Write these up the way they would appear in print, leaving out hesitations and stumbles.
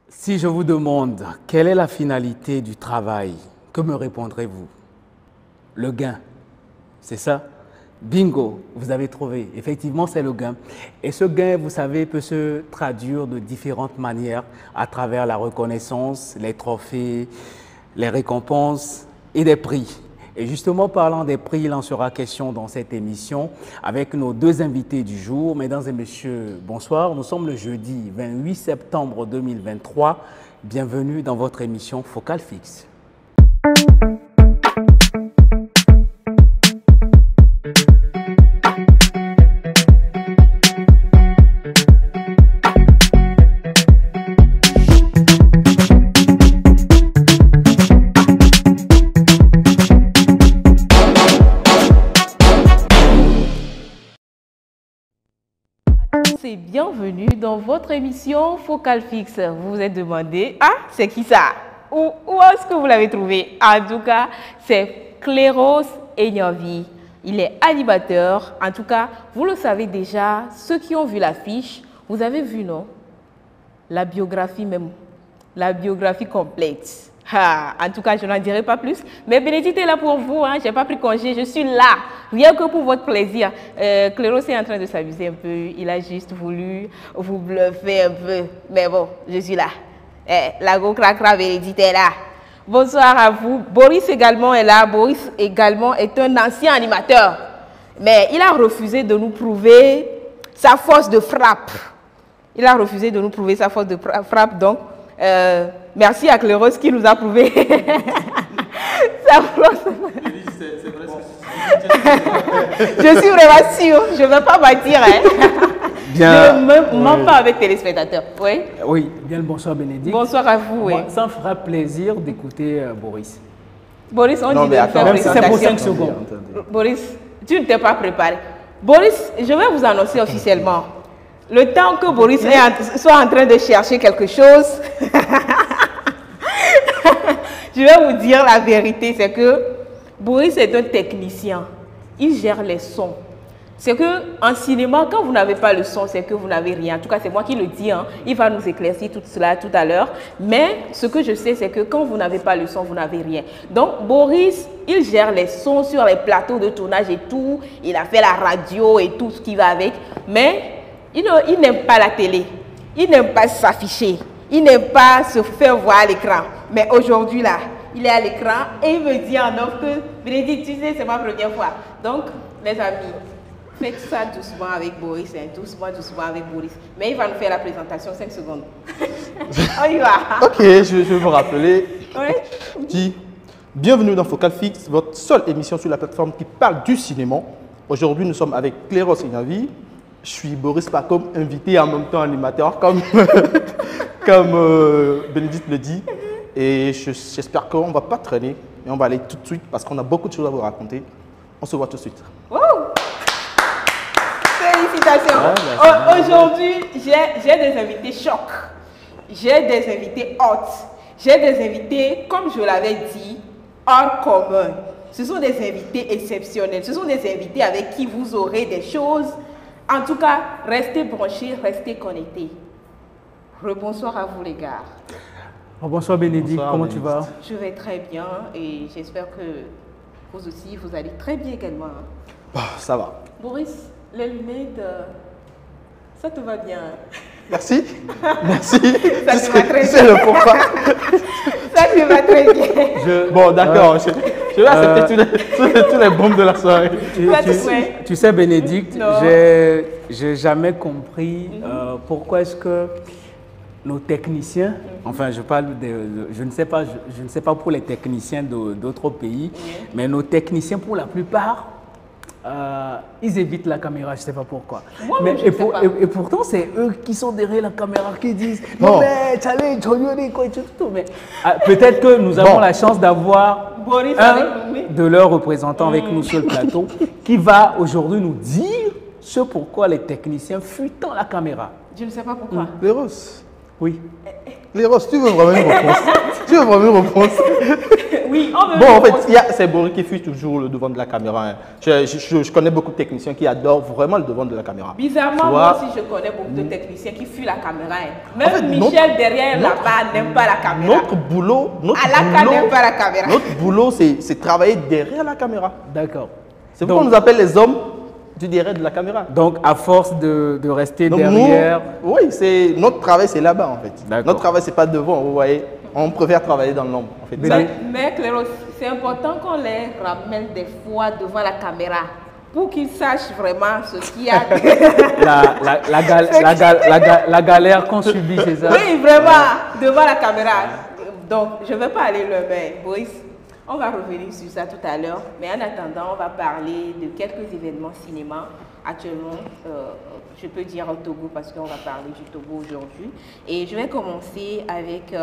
Si je vous demande quelle est la finalité du travail, que me répondrez-vous? Le gain, c'est ça? Bingo, vous avez trouvé. Effectivement, c'est le gain. Et ce gain, vous savez, peut se traduire de différentes manières à travers la reconnaissance, les trophées, les récompenses et des prix. Et justement, parlant des prix, il en sera question dans cette émission avec nos deux invités du jour. Mesdames et messieurs, bonsoir. Nous sommes le jeudi 28 septembre 2023. Bienvenue dans votre émission Focal Fixe. Et bienvenue dans votre émission Focal Fixe. Vous vous êtes demandé, ah, c'est qui ça? Où est-ce que vous l'avez trouvé? En tout cas, c'est Cléros Enyavi. Il est animateur. En tout cas, vous le savez déjà, ceux qui ont vu l'affiche, vous avez vu, non? La biographie même, la biographie complète. Ah, en tout cas, je n'en dirai pas plus. Mais Bénédicte est là pour vous. Hein. Je n'ai pas pris congé. Je suis là, rien que pour votre plaisir. Cléros est en train de s'amuser un peu. Il a juste voulu vous bluffer un peu. Mais bon, je suis là. La go cracra Bénédicte est là. Bonsoir à vous. Boris également est là. Boris également est un ancien animateur. Mais il a refusé de nous prouver sa force de frappe. Il a refusé de nous prouver sa force de frappe. Donc, merci à Cléros qui nous a prouvé sa force. Je suis vraiment sûre, je ne vais pas mentir. Hein. Bien, je ne mens pas avec téléspectateurs. Oui, oui, bien le bonsoir Bénédicte. Bonsoir à vous. Oui. Ça me fera plaisir d'écouter Boris. Boris, on dit de faire même si c'est pour 5 présentation. secondes. Boris, tu ne t'es pas préparé. Boris, je vais vous annoncer officiellement. Le temps que Boris soit en train de chercher quelque chose, je vais vous dire la vérité, c'est que Boris est un technicien. Il gère les sons. C'est qu'en cinéma, quand vous n'avez pas le son, c'est que vous n'avez rien. En tout cas, c'est moi qui le dis. Hein. Il va nous éclaircir tout cela tout à l'heure. Mais ce que je sais, c'est que quand vous n'avez pas le son, vous n'avez rien. Donc, Boris, il gère les sons sur les plateaux de tournage et tout. Il a fait la radio et tout ce qui va avec. Mais il n'aime pas la télé, il n'aime pas s'afficher, il n'aime pas se faire voir à l'écran. Mais aujourd'hui, là, il est à l'écran et il me dit en off que, Bénédicte, tu sais, c'est ma première fois. Donc, les amis, faites ça doucement avec Boris, hein, doucement avec Boris. Mais il va nous faire la présentation, 5 secondes. On y va. Ok, je vais vous rappeler. Oui. Dis, bienvenue dans Focal Fixe, votre seule émission sur la plateforme qui parle du cinéma. Aujourd'hui, nous sommes avec Cléros Enyavi. Je suis Boris Pacom, invité et en même temps animateur, comme Bénédicte le dit. Et j'espère qu'on ne va pas traîner, mais on va aller tout de suite parce qu'on a beaucoup de choses à vous raconter. On se voit tout de suite. Wow. Félicitations. Aujourd'hui, j'ai des invités chocs. J'ai des invités hot. J'ai des invités, comme je l'avais dit, hors commun. Ce sont des invités exceptionnels. Ce sont des invités avec qui vous aurez des choses. En tout cas, restez branchés, restez connectés. Rebonsoir à vous les gars. Bonsoir Bénédicte, Bonsoir, comment Bénédicte. tu vas? Je vais très bien et j'espère que vous aussi, vous allez très bien également. Bah, ça va. Boris, les lunettes, ça te va bien? Merci. Merci. Ça te va très Tu sais bien. le pourquoi. Ça te va très bien. Bon, d'accord. Je vais accepter tous les bombes de la soirée. Tu sais Bénédicte, Non. j'ai jamais compris pourquoi est-ce que nos techniciens, enfin je parle je ne sais pas pour les techniciens d'autres pays, mais nos techniciens pour la plupart, ils évitent la caméra, je ne sais pas pourquoi. Moi-même, je ne sais pas. Et pourtant, c'est eux qui sont derrière la caméra qui disent Bon. non mais allez, quoi et tout. Mais peut-être que nous avons la chance d'avoir Boris un avec nous, oui. de leurs représentants avec nous sur le plateau qui va aujourd'hui nous dire ce pourquoi les techniciens fuient tant la caméra. Je ne sais pas pourquoi. Cléros, Oui. Cléros, tu veux vraiment une réponse? Tu veux vraiment une réponse? Oui, on veut Bon, en une réponse. fait, c'est Boris qui fuit toujours le devant de la caméra. Hein. Je connais beaucoup de techniciens qui adorent vraiment le devant de la caméra. Bizarrement, Tu moi vois, aussi, je connais beaucoup de techniciens qui fuient la caméra. Hein. En Même fait, Michel derrière là-bas n'aime pas la caméra. notre boulot, Alaka n'aime pas la caméra. notre boulot, c'est travailler derrière la caméra. D'accord. C'est pourquoi on nous appelle les hommes du derrière de la caméra. Donc, à force de rester Donc derrière... nous, oui, notre travail, c'est là-bas en fait. D'accord. Notre travail, c'est pas devant, vous voyez. On préfère travailler dans l'ombre. En fait. Mais Cléros, c'est important qu'on les ramène des fois devant la caméra pour qu'ils sachent vraiment ce qu'il y a. La galère qu'on subit, c'est ça? Oui, vraiment, devant la caméra. Donc, je ne vais pas aller le mais Boris, on va revenir sur ça tout à l'heure. Mais en attendant, on va parler de quelques événements cinéma. Actuellement, je peux dire au Togo parce qu'on va parler du Togo aujourd'hui. Et je vais commencer avec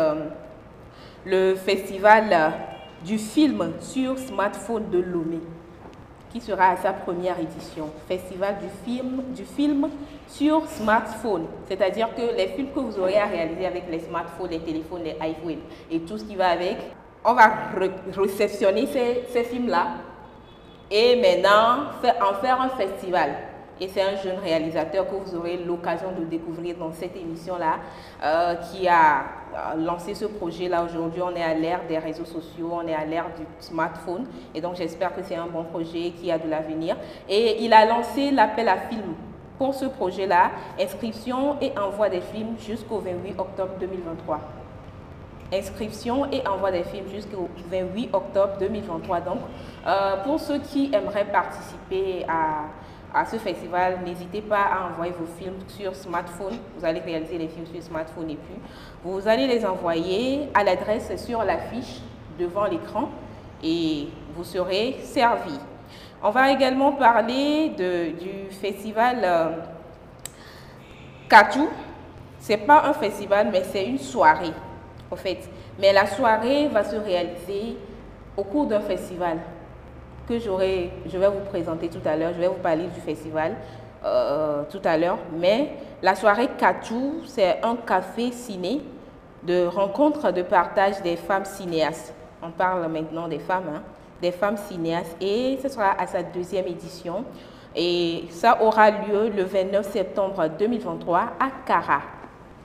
le festival du film sur smartphone de Lomé, qui sera à sa première édition. Festival du film sur smartphone, c'est-à-dire que les films que vous aurez à réaliser avec les smartphones, les téléphones, les iPhones et tout ce qui va avec, on va réceptionner ces films-là et maintenant en faire un festival. Et c'est un jeune réalisateur que vous aurez l'occasion de découvrir dans cette émission-là, qui a lancé ce projet-là aujourd'hui. On est à l'ère des réseaux sociaux, on est à l'ère du smartphone. Et donc, j'espère que c'est un bon projet qui a de l'avenir. Et il a lancé l'appel à films pour ce projet-là, inscription et envoi des films jusqu'au 28 octobre 2023. Inscription et envoi des films jusqu'au 28 octobre 2023. Donc, pour ceux qui aimeraient participer à ce festival, n'hésitez pas à envoyer vos films sur smartphone. Vous allez réaliser les films sur smartphone et puis vous allez les envoyer à l'adresse sur l'affiche devant l'écran et vous serez servi. On va également parler du festival Katou. Ce n'est pas un festival, mais c'est une soirée, en fait. Mais la soirée va se réaliser au cours d'un festival que je vais vous présenter tout à l'heure. Je vais vous parler du festival tout à l'heure. Mais la soirée Katou, c'est un café ciné de rencontre, de partage des femmes cinéastes. On parle maintenant des femmes, hein, des femmes cinéastes. Et ce sera à sa deuxième édition. Et ça aura lieu le 29 septembre 2023 à Kara.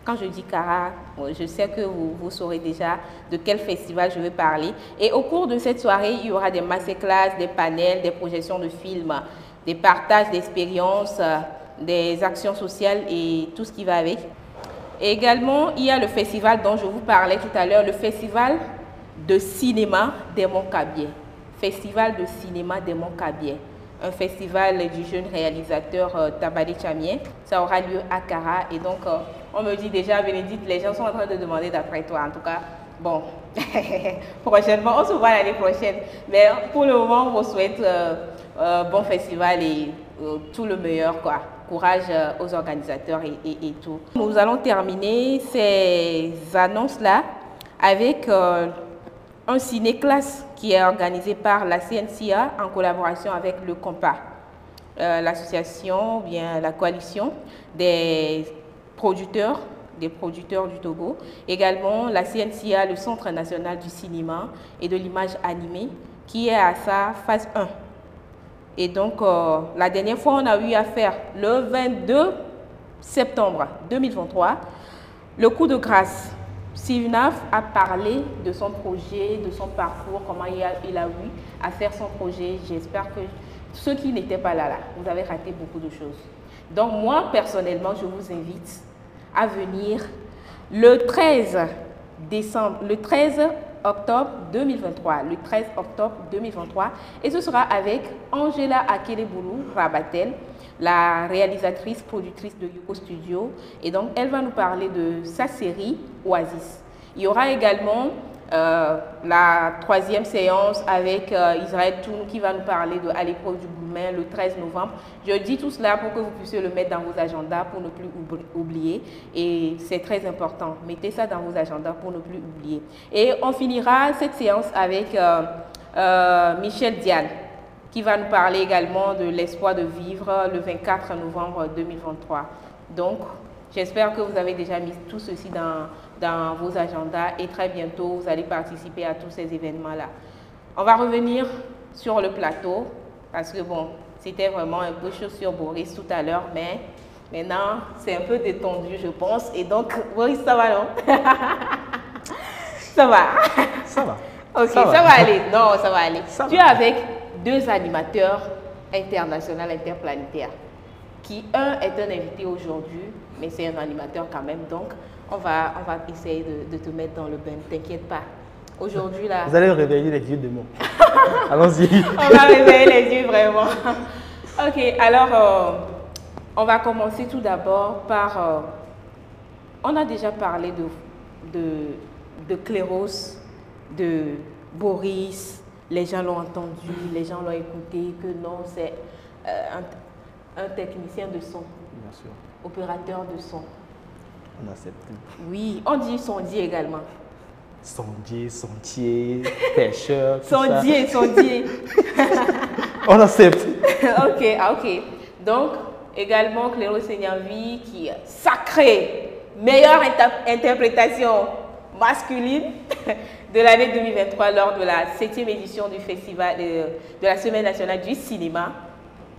Quand je dis Kara, je sais que vous saurez déjà de quel festival je vais parler. Et au cours de cette soirée, il y aura des masterclass, des panels, des projections de films, des partages d'expériences, des actions sociales et tout ce qui va avec. Et également, il y a le festival dont je vous parlais tout à l'heure, le festival de cinéma des Monts-Cabiais. Festival de cinéma des Monts-Cabiais. Un festival du jeune réalisateur Tabadé Chamien. Ça aura lieu à Kara. Et donc, on me dit déjà, Bénédicte, les gens sont en train de demander d'après toi. En tout cas, bon, prochainement, on se voit l'année prochaine. Mais pour le moment, on vous souhaite bon festival et tout le meilleur, quoi. Courage aux organisateurs et tout. Nous allons terminer ces annonces-là avec un ciné-classe qui est organisé par la CNCA en collaboration avec le COMPA, l'association, bien la coalition des producteurs du Togo. Également la CNCA, le Centre national du cinéma et de l'image animée, qui est à sa phase 1. Et donc, la dernière fois, on a eu à faire le 22 septembre 2023, le coup de grâce. Sivnaf a parlé de son projet, de son parcours, comment il a eu à faire son projet. J'espère que ceux qui n'étaient pas là, vous avez raté beaucoup de choses. Donc moi, personnellement, je vous invite à venir le 13 octobre 2023. Le 13 octobre 2023. Et ce sera avec Angela Akeleboulou Rabatel, la réalisatrice, productrice de Yoko Studio. Et donc, elle va nous parler de sa série Oasis. Il y aura également la troisième séance avec Israël Toun qui va nous parler de À l'épreuve du Goumen le 13 novembre. Je dis tout cela pour que vous puissiez le mettre dans vos agendas pour ne plus oublier. Et c'est très important. Mettez ça dans vos agendas pour ne plus oublier. Et on finira cette séance avec Michel Diane, qui va nous parler également de l'espoir de vivre le 24 novembre 2023. Donc, j'espère que vous avez déjà mis tout ceci dans dans vos agendas et très bientôt, vous allez participer à tous ces événements-là. On va revenir sur le plateau parce que bon, c'était vraiment un peu chaud sur Boris tout à l'heure, mais maintenant, c'est un peu détendu, je pense. Et donc, Boris, ça va, non? Ça va. Ça va. Ok, ça va aller. Non, ça va aller. Tu es va. avec deux animateurs internationaux, interplanétaires, qui un est un invité aujourd'hui, mais c'est un animateur quand même. Donc, on va essayer de te mettre dans le bain. T'inquiète pas. Aujourd'hui, là... Vous allez réveiller les vieux démons. Allons-y. On va réveiller les yeux, vraiment. Ok, alors, on va commencer tout d'abord par... on a déjà parlé de Cléros, de Boris, les gens l'ont entendu, les gens l'ont écouté, que non, c'est un technicien de son, Bien sûr, opérateur de son. on accepte. Oui, on dit sondier également. Sondier, pêcheur, tout Sondier. ça. On accepte. ok. Donc, également Cléros Seignavi qui est sacré, meilleure interprétation masculine de l'année 2023 lors de la 7e édition du festival de la Semaine nationale du cinéma.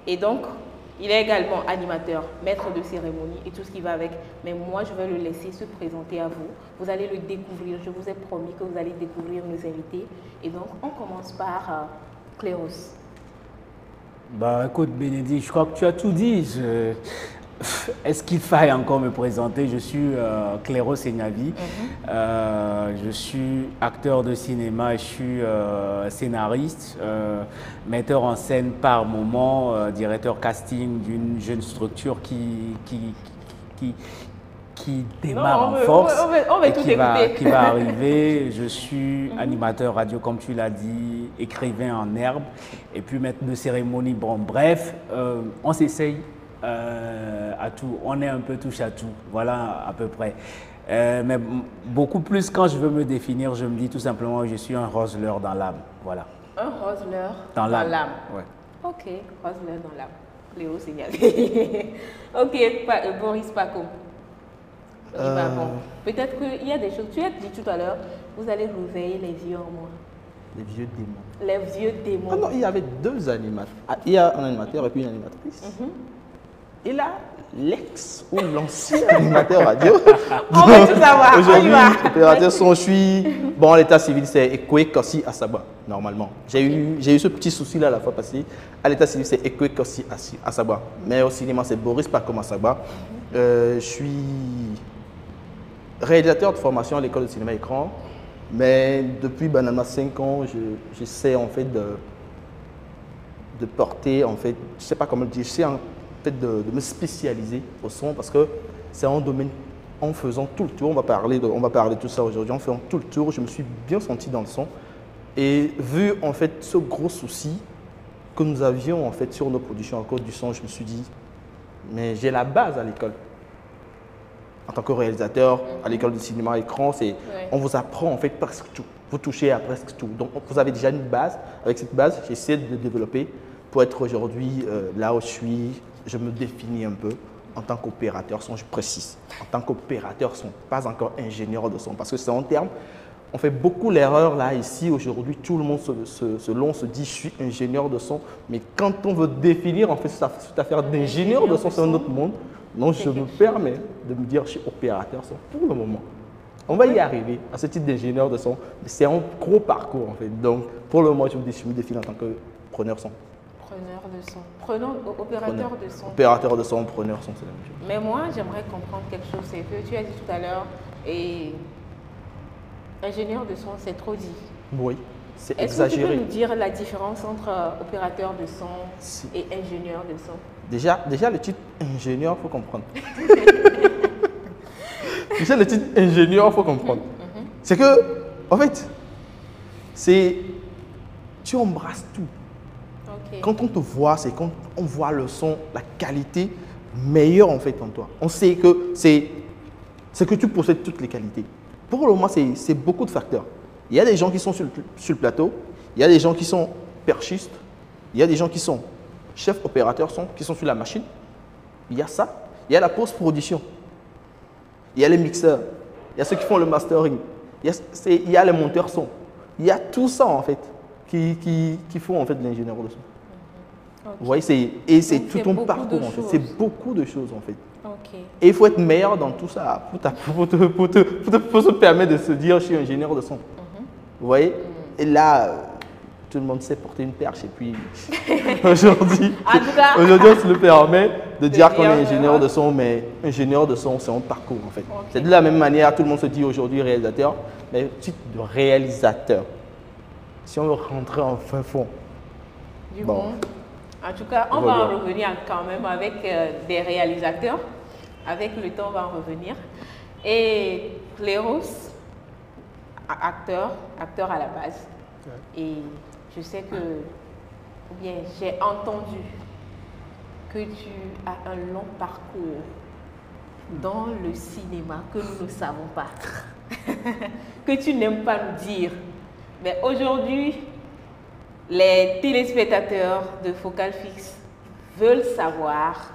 Et donc, il est également animateur, maître de cérémonie et tout ce qui va avec. Mais moi, je vais le laisser se présenter à vous. Vous allez le découvrir. Je vous ai promis que vous allez découvrir nos invités. Et donc, on commence par Cléros. Bah écoute Bénédicte, je crois que tu as tout dit. Est-ce qu'il faille encore me présenter? Je suis Cléros Seignavi. Je suis acteur de cinéma, je suis scénariste, metteur en scène par moment, directeur casting d'une jeune structure qui démarre en force et qui va arriver. Je suis animateur radio, comme tu l'as dit, écrivain en herbe, et puis maître de cérémonie. Bon, bref, on s'essaye à tout. On est un peu touche à tout. Voilà, à peu près. Mais beaucoup plus, quand je veux me définir, je me dis tout simplement que je suis un roseleur dans l'âme. Voilà. Un roseleur dans l'âme. Ouais. Ok, roseleur dans l'âme. Léo signalé. Ok, Boris Paco. Peut-être qu'il y a des choses. Tu as dit tout à l'heure, vous allez réveiller les vieux en moi. Les vieux démons. Les vieux démons. Ah non, il y avait deux animateurs. Il y a un animateur et puis une animatrice. Et là, l'ex ou l'ancien animateur radio. On veut tout savoir. Aujourd'hui, opérateur son, je suis. Bon, l'état civil, c'est Ekwe Korsi Asaba, normalement. J'ai eu ce petit souci-là la fois passée. À l'état civil, c'est Ekwe Korsi Asaba. Mais au cinéma, c'est Boris Pakom Asaba. Je suis réalisateur de formation à l'école de cinéma écran. Mais depuis banana 5 ans, j'essaie en fait de porter, en fait, je ne sais pas comment le dire, j'essaie en fait de me spécialiser au son parce que c'est un domaine, en faisant tout le tour, on va parler de tout ça aujourd'hui, en faisant tout le tour, je me suis bien senti dans le son. Et vu en fait ce gros souci que nous avions en fait sur nos productions à cause du son, je me suis dit, mais j'ai la base à l'école. En tant que réalisateur, à l'école de cinéma écran, on vous apprend en fait presque tout. Vous touchez à presque tout. Donc vous avez déjà une base. Avec cette base, j'essaie de développer pour être aujourd'hui là où je suis. Je me définis un peu en tant qu'opérateur son, je précise. En tant qu'opérateur son, pas encore ingénieur de son. Parce que c'est un terme, on fait beaucoup l'erreur là, ici, aujourd'hui, tout le monde se dit je suis ingénieur de son. Mais quand on veut définir en fait cette affaire d'ingénieur de son, c'est un autre monde. Donc, je me permets de me dire, je suis opérateur son pour le moment. On va y arriver à ce type d'ingénieur de son. C'est un gros parcours en fait. Donc, pour le moment, je me définis en tant que preneur son. Preneur de son. Opérateur de son. Opérateur de son, preneur son, c'est la même chose. Mais moi, j'aimerais comprendre quelque chose. C'est que tu as dit tout à l'heure, et ingénieur de son, c'est trop dit. Oui, c'est exagéré. Est-ce que tu peux nous dire la différence entre opérateur de son et ingénieur de son? Déjà, le titre ingénieur, il faut comprendre. Déjà, le titre ingénieur, il faut comprendre. C'est que, en fait, tu embrasses tout. Quand on te voit, c'est quand on voit le son, la qualité meilleure en fait en toi. On sait que c'est que tu possèdes toutes les qualités. Pour le moment, c'est beaucoup de facteurs. Il y a des gens qui sont sur le plateau, il y a des gens qui sont perchistes, il y a des gens qui sont chefs opérateurs son, qui sont sur la machine. Il y a ça. Il y a la post-production. Il y a les mixeurs. il y a ceux qui font le mastering, il y a les monteurs son. Il y a tout ça en fait qui font en fait de l'ingénieur de son. Ok. Vous voyez, c'est Donc, tout c'est ton beaucoup parcours de en fait. choses. C'est beaucoup de choses en fait. Ok. Et il faut être meilleur dans tout ça pour se permettre de se dire je suis ingénieur de son. Vous voyez? Et là, tout le monde sait porter une perche. Et puis aujourd'hui, En tout cas, on se le permet de dire qu'on dire, est ingénieur de son, mais ingénieur de son, c'est un parcours en fait. Ok. C'est de la même manière, tout le monde se dit aujourd'hui réalisateur, mais titre de réalisateur. Si on veut rentrer en fin fond, du bon. monde. En tout cas, on va en revenir quand même avec des réalisateurs. Avec le temps, on va en revenir. Et Cléros, acteur à la base. Et je sais que, ou bien j'ai entendu que tu as un long parcours dans le cinéma que nous ne savons pas, que tu n'aimes pas nous dire. Mais aujourd'hui, les téléspectateurs de Focal Fixe veulent savoir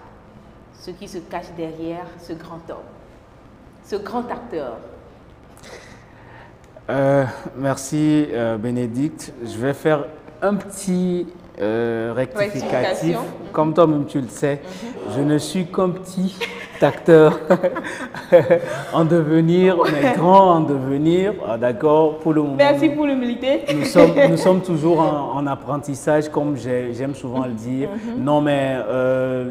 ce qui se cache derrière ce grand homme, ce grand acteur. Merci Bénédicte. Je vais faire un petit rectificatif. Rectification. Comme toi-même tu le sais, je ne suis qu'un petit acteur en devenir, mais grand en devenir. Ah, d'accord, pour le moment. Merci pour l'humilité. Nous sommes toujours en apprentissage, comme j'aime souvent le dire. Non, mais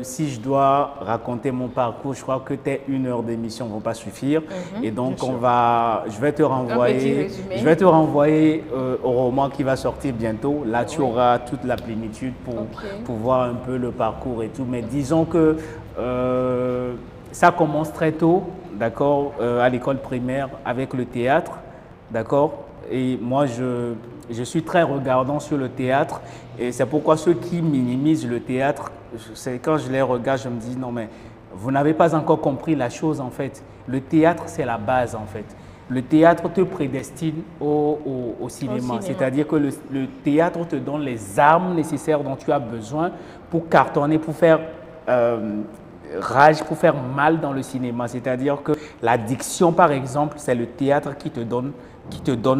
si je dois raconter mon parcours, je crois que 1 heure d'émission ne vont pas suffire. Et donc, je vais te renvoyer, au roman qui va sortir bientôt. Là, tu auras toute la plénitude pour voir un peu le parcours et tout. Mais disons que ça commence très tôt, d'accord, à l'école primaire avec le théâtre, d'accord. Et moi, je suis très regardant sur le théâtre et c'est pourquoi ceux qui minimisent le théâtre, c'est quand je les regarde, je me dis non mais vous n'avez pas encore compris la chose en fait. Le théâtre, c'est la base en fait. Le théâtre te prédestine au cinéma. C'est-à-dire que le théâtre te donne les armes nécessaires dont tu as besoin pour cartonner, pour faire rage, pour faire mal dans le cinéma. C'est-à-dire que la diction, par exemple, c'est le théâtre qui te donne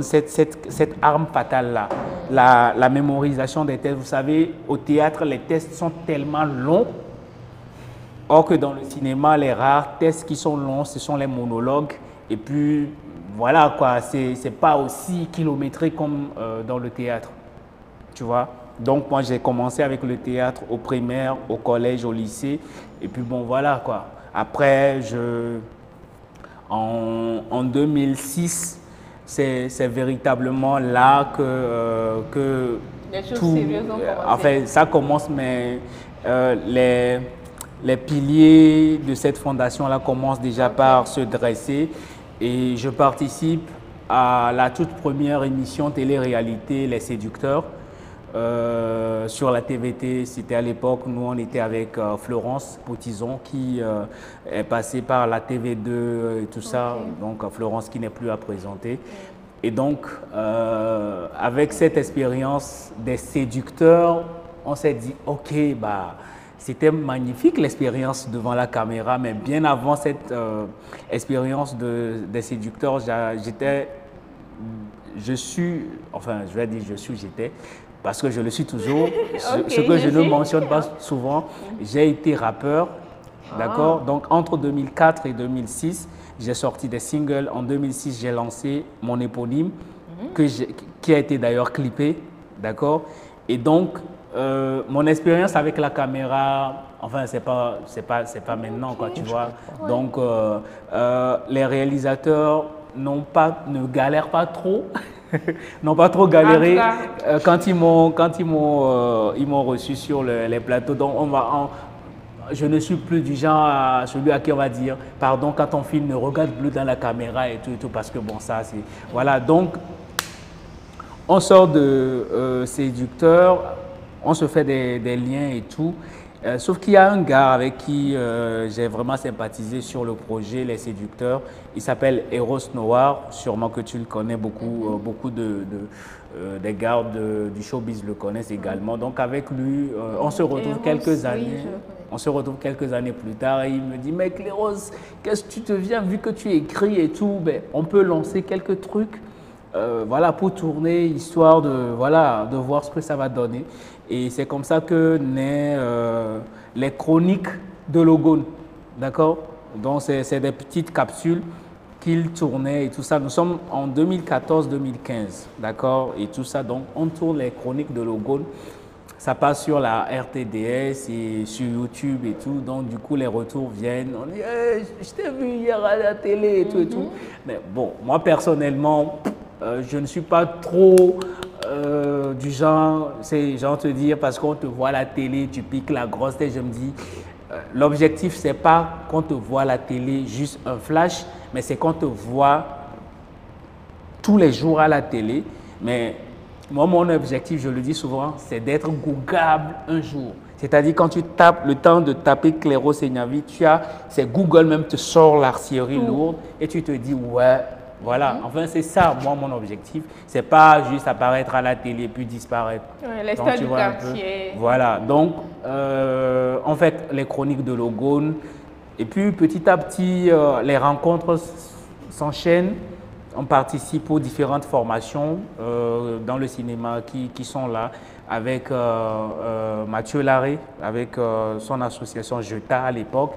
cette arme fatale-là. La mémorisation des tests. Vous savez, au théâtre, les tests sont tellement longs. Or que dans le cinéma, les rares tests qui sont longs, ce sont les monologues. Et puis, voilà quoi, c'est pas aussi kilométré comme dans le théâtre. Tu vois? Donc, moi, j'ai commencé avec le théâtre au primaire, au collège, au lycée. Et puis, bon, voilà quoi. Après, en 2006, c'est véritablement là que les choses tout, sérieuses ont commencé. enfin, ça commence, mais les piliers de cette fondation-là commencent déjà par se dresser. Et je participe à la toute première émission télé-réalité Les Séducteurs sur la TVT. C'était à l'époque, nous on était avec Florence Potison qui est passée par la TV2 et tout ça. Donc Florence qui n'est plus à présenter. Et donc avec cette expérience des Séducteurs, on s'est dit ok, bah c'était magnifique l'expérience devant la caméra, mais bien avant cette expérience des Séducteurs, j'étais, parce que je le suis toujours, ce que je ne mentionne pas souvent, j'ai été rappeur, d'accord. Donc entre 2004 et 2006, j'ai sorti des singles. En 2006, j'ai lancé mon éponyme, qui a été d'ailleurs clippé, d'accord. Et donc, mon expérience avec la caméra, enfin, c'est pas maintenant, quoi, tu vois. Donc, les réalisateurs ne galèrent pas trop, n'ont pas trop galéré quand ils m'ont reçu sur les plateaux. Donc, je ne suis plus du genre à celui à qui on va dire, pardon, quand on filme, ne regarde plus dans la caméra et tout, parce que bon, ça, c'est... Voilà, donc, on sort de Séducteurs. On se fait des liens et tout. Sauf qu'il y a un gars avec qui j'ai vraiment sympathisé sur le projet Les Séducteurs. Il s'appelle Eros Noir, sûrement que tu le connais, beaucoup des gardes du showbiz le connaissent également. Donc avec lui, on se retrouve quelques années. On se retrouve quelques années plus tard et il me dit, mais Cléros, qu'est-ce que tu te viens, vu que tu écris et tout, ben, on peut lancer quelques trucs voilà, pour tourner, histoire voilà, de voir ce que ça va donner. Et c'est comme ça que naît les chroniques de Logone, d'accord? Donc c'est des petites capsules qu'il tournait et tout ça. Nous sommes en 2014-2015, d'accord? Et tout ça, donc on tourne les chroniques de Logone. Ça passe sur la RTDS et sur YouTube et tout. Donc, du coup, les retours viennent. On dit, hey, je t'ai vu hier à la télé et tout et tout. Mais bon, moi, personnellement, je ne suis pas trop du genre, c'est genre te dire, parce qu'on te voit à la télé, tu piques la grosse tête. Je me dis, l'objectif, c'est pas qu'on te voit à la télé, juste un flash, mais c'est qu'on te voit tous les jours à la télé. Mais moi, mon objectif, je le dis souvent, c'est d'être googable un jour. C'est-à-dire, quand tu tapes, le temps de taper Cléros Seignavi, c'est Google même te sort l'artillerie lourde et tu te dis, ouais, voilà. Enfin, c'est ça, moi, mon objectif. C'est pas juste apparaître à la télé puis disparaître. Ouais, les stars du quartier. Voilà. Donc, en fait, les chroniques de Logone. Et puis, petit à petit, les rencontres s'enchaînent. On participe aux différentes formations dans le cinéma qui sont là avec Mathieu Larré, avec son association Jeta à l'époque.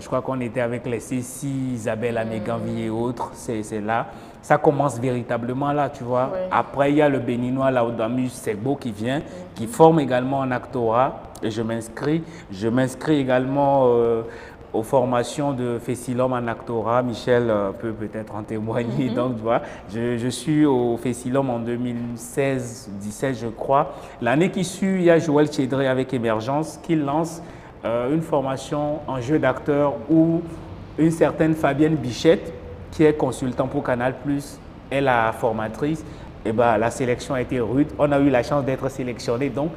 Je crois qu'on était avec les Cécile, Isabelle Améganvi et autres. C'est là. Ça commence véritablement là, tu vois. Ouais. Après, il y a le Béninois Laudamus Segbo qui vient, qui forme également en actorat. Et je m'inscris. Je m'inscris également aux formations de Fessilom en actorat. Michel peut peut-être en témoigner. Donc, tu vois, je suis au Fessilom en 2016-17, je crois. L'année qui suit, il y a Joël Chédré avec Émergence qui lance une formation en jeu d'acteur où une certaine Fabienne Bichette, qui est consultant pour Canal+, est la formatrice. Et ben, la sélection a été rude. On a eu la chance d'être sélectionné. Donc,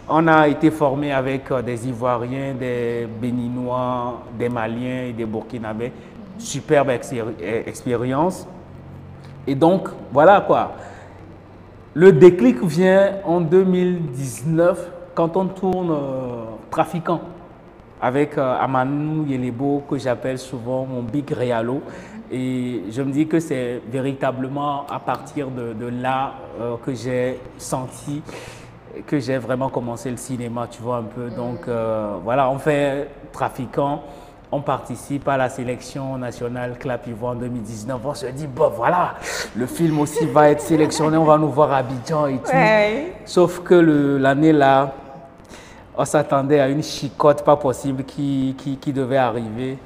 on a été formé avec des Ivoiriens, des Béninois, des Maliens et des Burkinabés. Superbe expérience. Et donc, voilà quoi. Le déclic vient en 2019 quand on tourne Trafiquant avec Amanou Yelebo, que j'appelle souvent mon Big Réalo. Et je me dis que c'est véritablement à partir de là que j'ai senti que j'ai vraiment commencé le cinéma, tu vois un peu. Donc voilà, on fait Trafiquant, on participe à la sélection nationale Clap Ivoire en 2019. On se dit, bon voilà, le film aussi va être sélectionné, on va nous voir à Abidjan et tout. Ouais. Sauf que l'année là, on s'attendait à une chicotte pas possible qui devait arriver.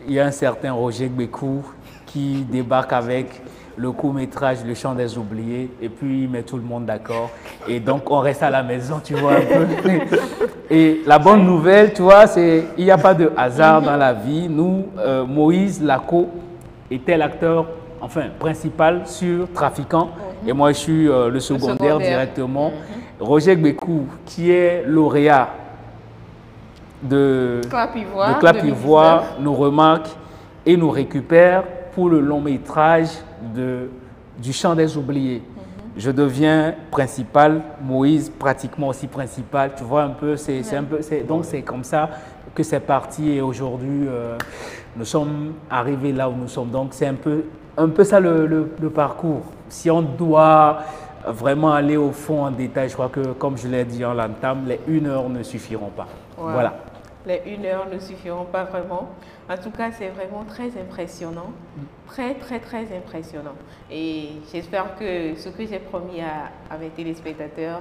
Il y a un certain Roger Gbékou qui débarque avec le court-métrage Le Chant des Oubliés et puis il met tout le monde d'accord. Et donc, on reste à la maison, tu vois, un peu. Et la bonne nouvelle, tu vois, c'est qu'il n'y a pas de hasard dans la vie. Nous, Moïse Laco était l'acteur, enfin, principal sur Trafiquant. Et moi, je suis le secondaire directement. Roger Gbékou, qui est lauréat de Clap Ivoire, nous remarque et nous récupère pour le long métrage du Chant des Oubliés. Je deviens principal, Moïse pratiquement aussi principal, tu vois un peu, donc c'est comme ça que c'est parti et aujourd'hui nous sommes arrivés là où nous sommes. Donc c'est un peu ça le parcours. Si on doit vraiment aller au fond en détail, je crois que comme je l'ai dit en l'entame, les 1 heure ne suffiront pas. Ouais. Voilà. Les 1 heure ne suffiront pas vraiment. En tout cas, c'est vraiment très impressionnant. Très, très, très impressionnant. Et j'espère que ce que j'ai promis à mes téléspectateurs,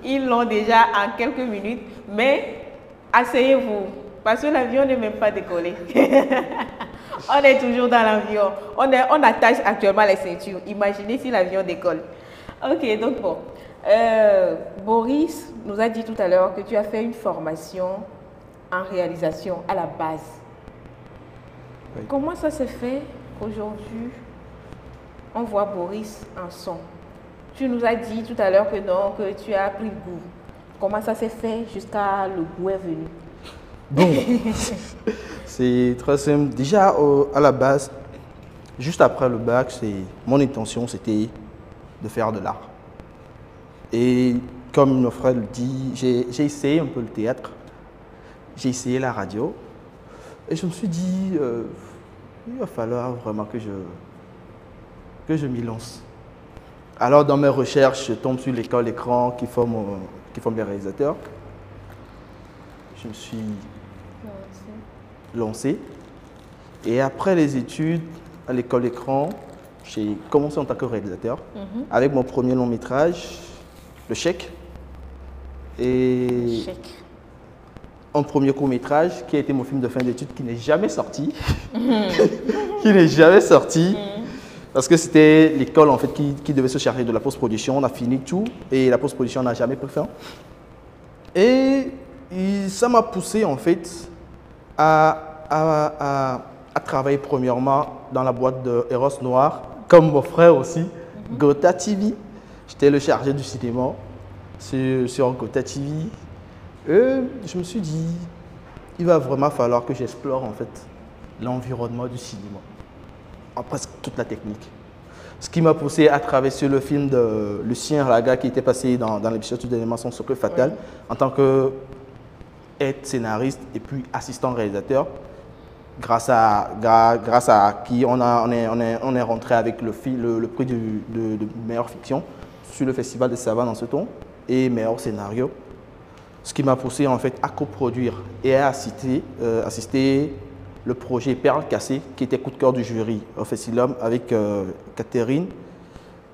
ils l'ont déjà en quelques minutes. Mais asseyez-vous, parce que l'avion n'est même pas décollé. On est toujours dans l'avion. On attache actuellement les ceintures. Imaginez si l'avion décolle. Ok, donc bon. Boris nous a dit tout à l'heure que tu as fait une formation en réalisation à la base. Oui. Comment ça se fait qu'aujourd'hui, on voit Boris en son? Tu nous as dit tout à l'heure que non, que tu as pris goût. Comment ça s'est fait jusqu'à le goût est venu? Bon, c'est très simple. Déjà, à la base, juste après le bac, mon intention, c'était de faire de l'art. Et comme mon frère le dit, j'ai essayé un peu le théâtre, j'ai essayé la radio, et je me suis dit, il va falloir vraiment que je m'y lance. Alors, dans mes recherches, je tombe sur l'école écran qui forme les réalisateurs. Je me suis lancé. Et après les études à l'école écran, j'ai commencé en tant que réalisateur avec mon premier long métrage, Le Chèque. Et un premier court métrage qui a été mon film de fin d'études qui n'est jamais sorti. Qui n'est jamais sorti. Parce que c'était l'école en fait qui devait se charger de la post-production. On a fini tout et la post-production n'a jamais pu faire. Et ça m'a poussé en fait à travailler premièrement dans la boîte de Eros Noir, comme mon frère aussi, Gotha TV. J'étais le chargé du cinéma sur Gotha TV. Et je me suis dit, il va vraiment falloir que j'explore en fait l'environnement du cinéma, en presque toute la technique. Ce qui m'a poussé à travailler sur le film de Lucien Raga qui était passé dans l'épisode de Son Secret Fatal en tant que aide scénariste et puis assistant réalisateur, grâce à qui on est rentré avec le prix de meilleure fiction sur le Festival de Savane en ce temps et meilleur scénario. Ce qui m'a poussé en fait à coproduire et à assister le projet Perle Cassée, qui était coup de cœur du jury au Festival avec Catherine.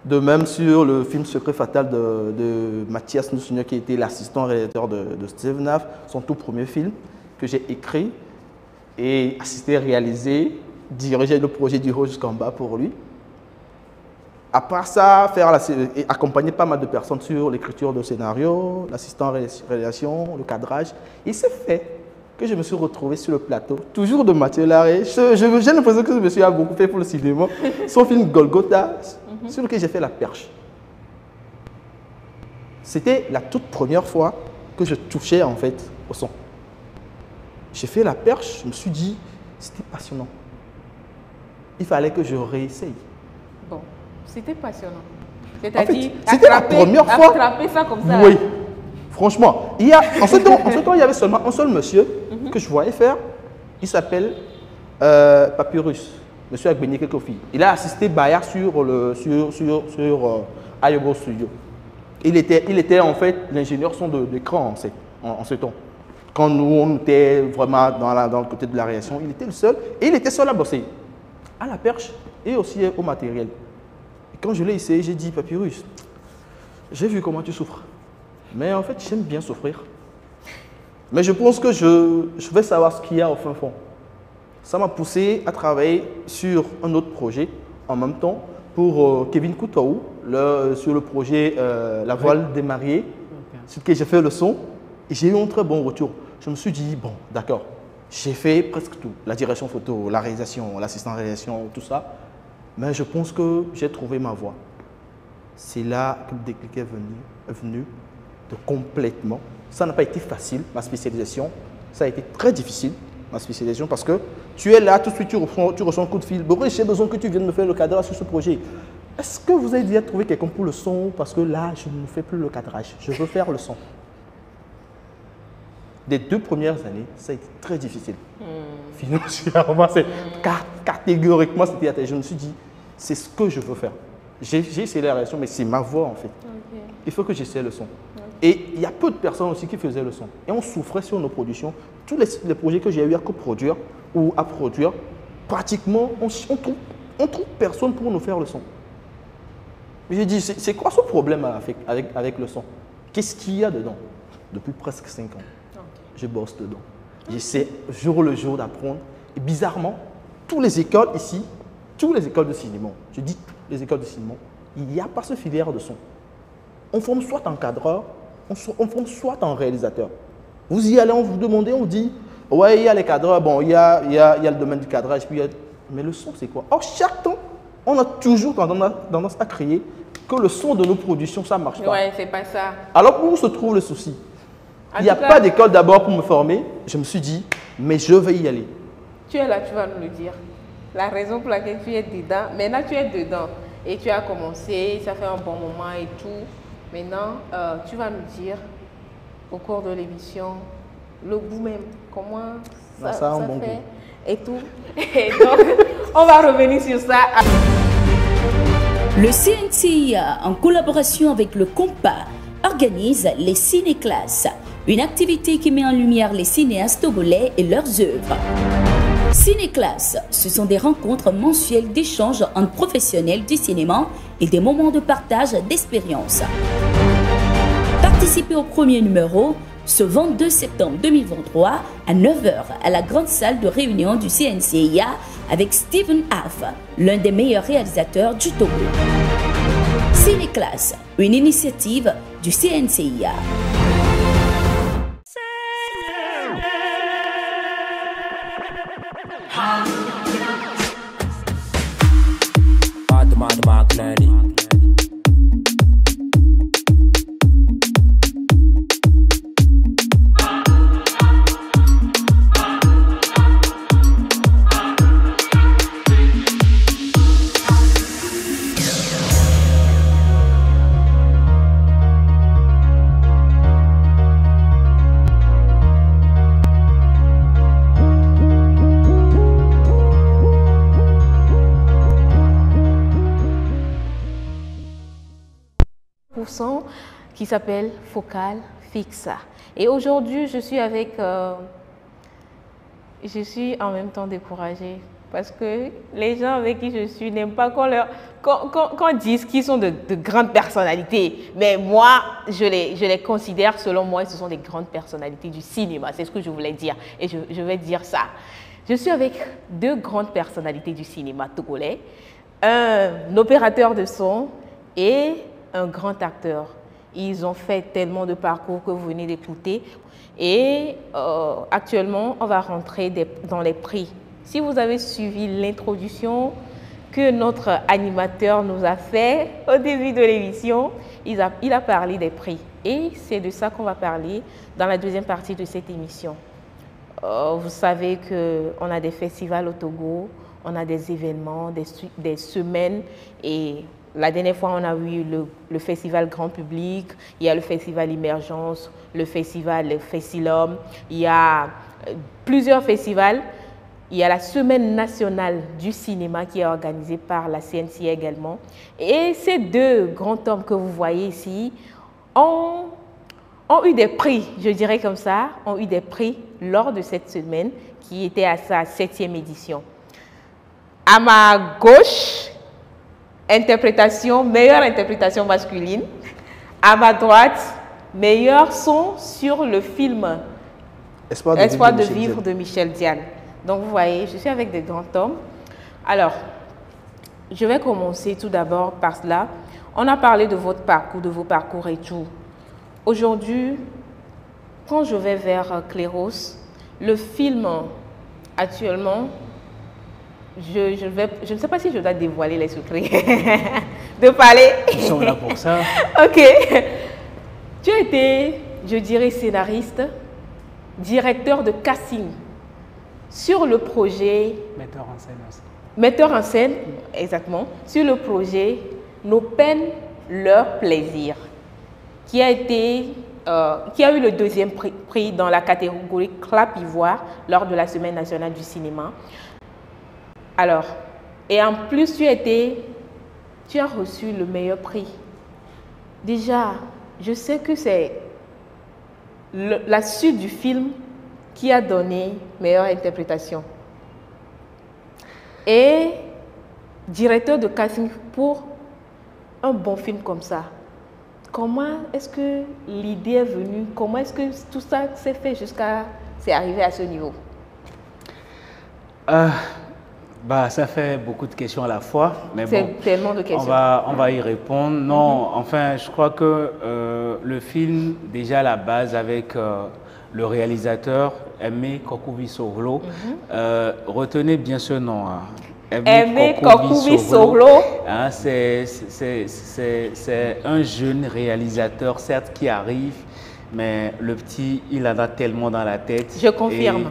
De même sur le film Secret Fatal de Mathias Nussunier, qui était l'assistant réalisateur de Steve Naff, son tout premier film que j'ai écrit et assisté, réalisé, dirigé le projet du haut jusqu'en bas pour lui. À part ça, accompagner pas mal de personnes sur l'écriture de scénario, l'assistant réalisation, le cadrage. Il s'est fait que je me suis retrouvé sur le plateau, toujours de Mathieu Larrey. J'ai l'impression que ce monsieur a beaucoup fait pour le cinéma. Son film Golgotha, sur lequel j'ai fait la perche. C'était la toute première fois que je touchais en fait au son. J'ai fait la perche, je me suis dit, c'était passionnant. Il fallait que je réessaye. Bon, c'était passionnant. C'est-à-dire, c'était la première fois. Attraper ça comme ça. Oui, franchement. En ce temps, il y avait seulement un seul monsieur que je voyais faire. Il s'appelle Papyrus, monsieur Agbeni Kekofi. Il a assisté Bayard sur Ayobo Studio. Il était en fait l'ingénieur son d'écran en ce temps. Quand nous, on était vraiment dans le côté de la réaction, il était le seul. Et il était seul à bosser, à la perche et aussi au matériel. Et quand je l'ai essayé, j'ai dit, Papyrus, j'ai vu comment tu souffres. Mais en fait, j'aime bien souffrir. Mais je pense que je vais savoir ce qu'il y a au fin fond. Ça m'a poussé à travailler sur un autre projet en même temps pour Kevin Koutaou, sur le projet La Voile des Mariés, sur lequel j'ai fait le son. Et j'ai eu un très bon retour. Je me suis dit, bon, d'accord, j'ai fait presque tout. La direction photo, la réalisation, l'assistant réalisation, tout ça. Mais je pense que j'ai trouvé ma voie. C'est là que le déclic est venu de complètement. Ça n'a pas été facile, ma spécialisation. Ça a été très difficile, ma spécialisation, parce que tu es là, tout de suite, tu reçois un coup de fil. Boris, j'ai besoin que tu viennes me faire le cadrage sur ce projet. Est-ce que vous avez déjà trouvé quelqu'un pour le son? Parce que là, je ne fais plus le cadrage. Je veux faire le son. Les 2 premières années, ça a été très difficile. Financièrement, catégoriquement, c'était. Je me suis dit, c'est ce que je veux faire. J'ai essayé la réaction, mais c'est ma voix en fait. Okay. Il faut que j'essaie le son. Okay. Et il y a peu de personnes aussi qui faisaient le son. Et on souffrait sur nos productions. Tous les projets que j'ai eu à coproduire ou à produire, pratiquement, on trouve personne pour nous faire le son. J'ai dit, c'est quoi ce problème avec le son? Qu'est-ce qu'il y a dedans? Depuis presque 5 ans. Je bosse dedans. J'essaie jour le jour d'apprendre. Et bizarrement, toutes les écoles ici, toutes les écoles de cinéma, je dis toutes les écoles de cinéma, il n'y a pas ce filière de son. On forme soit en cadreur, on forme soit en réalisateur. Vous y allez, on vous demande, on vous dit, ouais, il y a les cadreurs, bon, il y a le domaine du cadrage, puis mais le son, c'est quoi? Or, chaque temps, on a toujours tendance à crier que le son de nos productions, ça ne marche pas. Ouais, c'est pas ça. Alors, où se trouve le souci? Il n'y a pas d'école d'abord pour me former. Je me suis dit, mais je vais y aller. Tu es là, tu vas nous le dire. La raison pour laquelle tu es dedans. Maintenant, tu es dedans. Et tu as commencé, ça fait un bon moment et tout. Maintenant, tu vas nous dire, au cours de l'émission, le goût même, comment ça bon fait goût. et tout. Et donc, on va revenir sur ça. Le CNCIA, en collaboration avec le COMPA, organise les ciné-classes, une activité qui met en lumière les cinéastes togolais et leurs œuvres. Ciné-classes, ce sont des rencontres mensuelles d'échanges entre professionnels du cinéma et des moments de partage d'expériences. Participez au premier numéro ce 22 septembre 2023 à 9 h à la grande salle de réunion du CNCIA avec Stephen Aff, l'un des meilleurs réalisateurs du Togo. Ciné-classe, une initiative du CNCIA. Qui s'appelle Focal Fixa. Et aujourd'hui, je suis avec... je suis en même temps découragée parce que les gens avec qui je suis n'aiment pas qu'on dise qu'ils sont de grandes personnalités. Mais moi, je les considère, selon moi, ce sont des grandes personnalités du cinéma. C'est ce que je voulais dire. Et je vais dire ça. Je suis avec deux grandes personnalités du cinéma togolais. Un opérateur de son et un grand acteur. Ils ont fait tellement de parcours que vous venez d'écouter. Et actuellement, on va rentrer dans les prix. Si vous avez suivi l'introduction que notre animateur nous a fait au début de l'émission, il a parlé des prix. Et c'est de ça qu'on va parler dans la deuxième partie de cette émission. Vous savez qu'on a des festivals au Togo, on a des événements, des semaines et la dernière fois, on a eu le festival grand public, il y a le festival Immergence, le festival Festilum, il y a plusieurs festivals. Il y a la semaine nationale du cinéma qui est organisée par la CNCI également. Et ces deux grands hommes que vous voyez ici ont eu des prix, je dirais comme ça, ont eu des prix lors de cette semaine qui était à sa 7e édition. À ma gauche, meilleure interprétation masculine. À ma droite, meilleur son sur le film Espoir de vivre de Michel Diane. Donc vous voyez, je suis avec des grands hommes. Alors, je vais commencer tout d'abord par cela. On a parlé de votre parcours, de vos parcours et tout. Aujourd'hui, quand je vais vers Clairos, le film actuellement, je ne sais pas si je dois dévoiler les secrets de parler. Ils sont là pour ça. Ok. Tu as été, je dirais, scénariste, directeur de casting sur le projet... Metteur en scène aussi. Metteur en scène, exactement, sur le projet Nos peines, leur plaisir, qui a eu le 2e prix dans la catégorie Clap Ivoire lors de la Semaine nationale du cinéma. Alors, et en plus, tu as reçu le meilleur prix. Déjà, je sais que c'est la suite du film qui a donné meilleure interprétation. Et directeur de casting pour un bon film comme ça. Comment est-ce que l'idée est venue? Comment est-ce que tout ça s'est fait c'est arrivé à ce niveau? Ça fait beaucoup de questions à la fois, mais bon, tellement de questions. On va y répondre. Non, enfin, je crois que le film, déjà à la base, avec le réalisateur Aimé Kokoubi Soglo, retenez bien ce nom. Hein. Aimé Kokoubi Soglo. Hein, c'est un jeune réalisateur, certes, qui arrive mais le petit, il en a tellement dans la tête. Je confirme. Et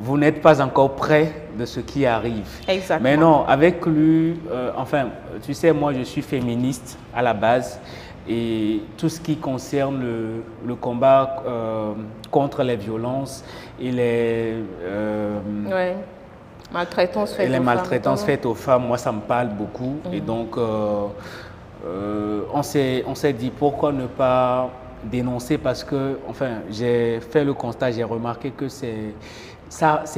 vous n'êtes pas encore prêt de ce qui arrive. Exactement. Mais non, avec lui, enfin, tu sais, moi, je suis féministe à la base. Et tout ce qui concerne le combat contre les violences et les, maltraitances faites aux femmes, moi, ça me parle beaucoup. Et donc, on s'est dit pourquoi ne pas dénoncer, parce que, enfin, j'ai fait le constat, j'ai remarqué que c'est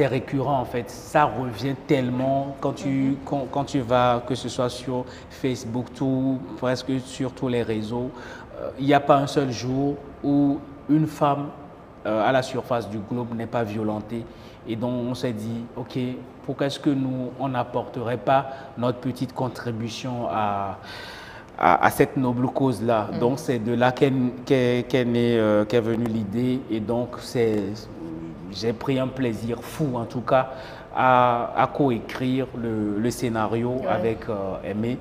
récurrent en fait, ça revient tellement quand tu vas, que ce soit sur Facebook, presque sur tous les réseaux, il n'y a pas un seul jour où une femme à la surface du globe n'est pas violentée. Et donc on s'est dit, ok, pourquoi est-ce que nous, on n'apporterait pas notre petite contribution à cette noble cause-là. Donc c'est de là qu'est venue l'idée, et donc j'ai pris un plaisir fou, en tout cas, à coécrire le scénario avec Aimé.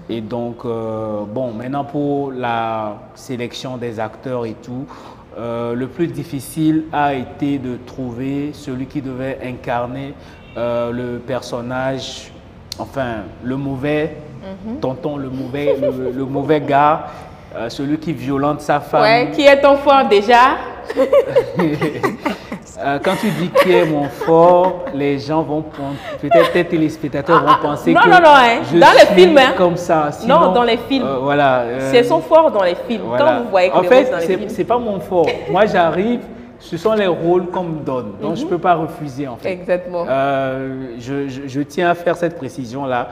Et donc, bon, maintenant pour la sélection des acteurs et tout, le plus difficile a été de trouver celui qui devait incarner le personnage, enfin, le mauvais tonton, le mauvais gars, celui qui violente sa femme. Ouais, qui est ton fort déjà? Quand tu dis qui est mon fort, les gens vont peut-être les téléspectateurs vont penser que non, je dans les suis films, comme ça. Sinon, non, dans les films. Voilà. C'est son fort dans les films. Voilà. Quand vous voyez que en fait, dans les films, c'est pas mon fort. Moi, j'arrive, ce sont les rôles qu'on me donne, donc je peux pas refuser en fait. Exactement. Je tiens à faire cette précision-là.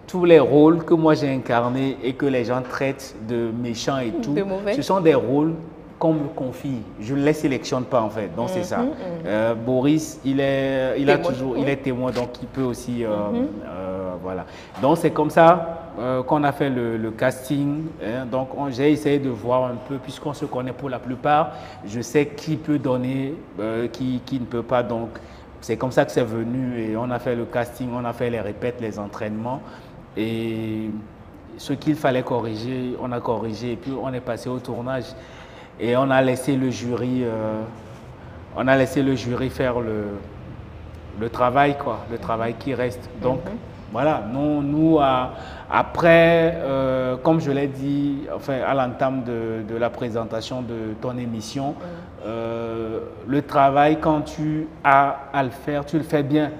Tous les rôles que moi j'ai incarnés et que les gens traitent de méchants et tout, ce sont des rôles qu'on me confie. Je ne les sélectionne pas en fait, donc c'est ça. Boris, il est témoin, donc il peut aussi, voilà. Donc c'est comme ça qu'on a fait le casting. Hein. Donc j'ai essayé de voir un peu, puisqu'on se connaît pour la plupart, je sais qui peut donner, qui ne peut pas. Donc c'est comme ça que c'est venu, et on a fait le casting, on a fait les répètes, les entraînements. Et ce qu'il fallait corriger, on a corrigé, et puis on est passé au tournage et on a laissé le jury, faire le travail, quoi, le travail qui reste. Donc voilà, nous après, comme je l'ai dit, enfin à l'entame de la présentation de ton émission, le travail, quand tu as à le faire, tu le fais bien.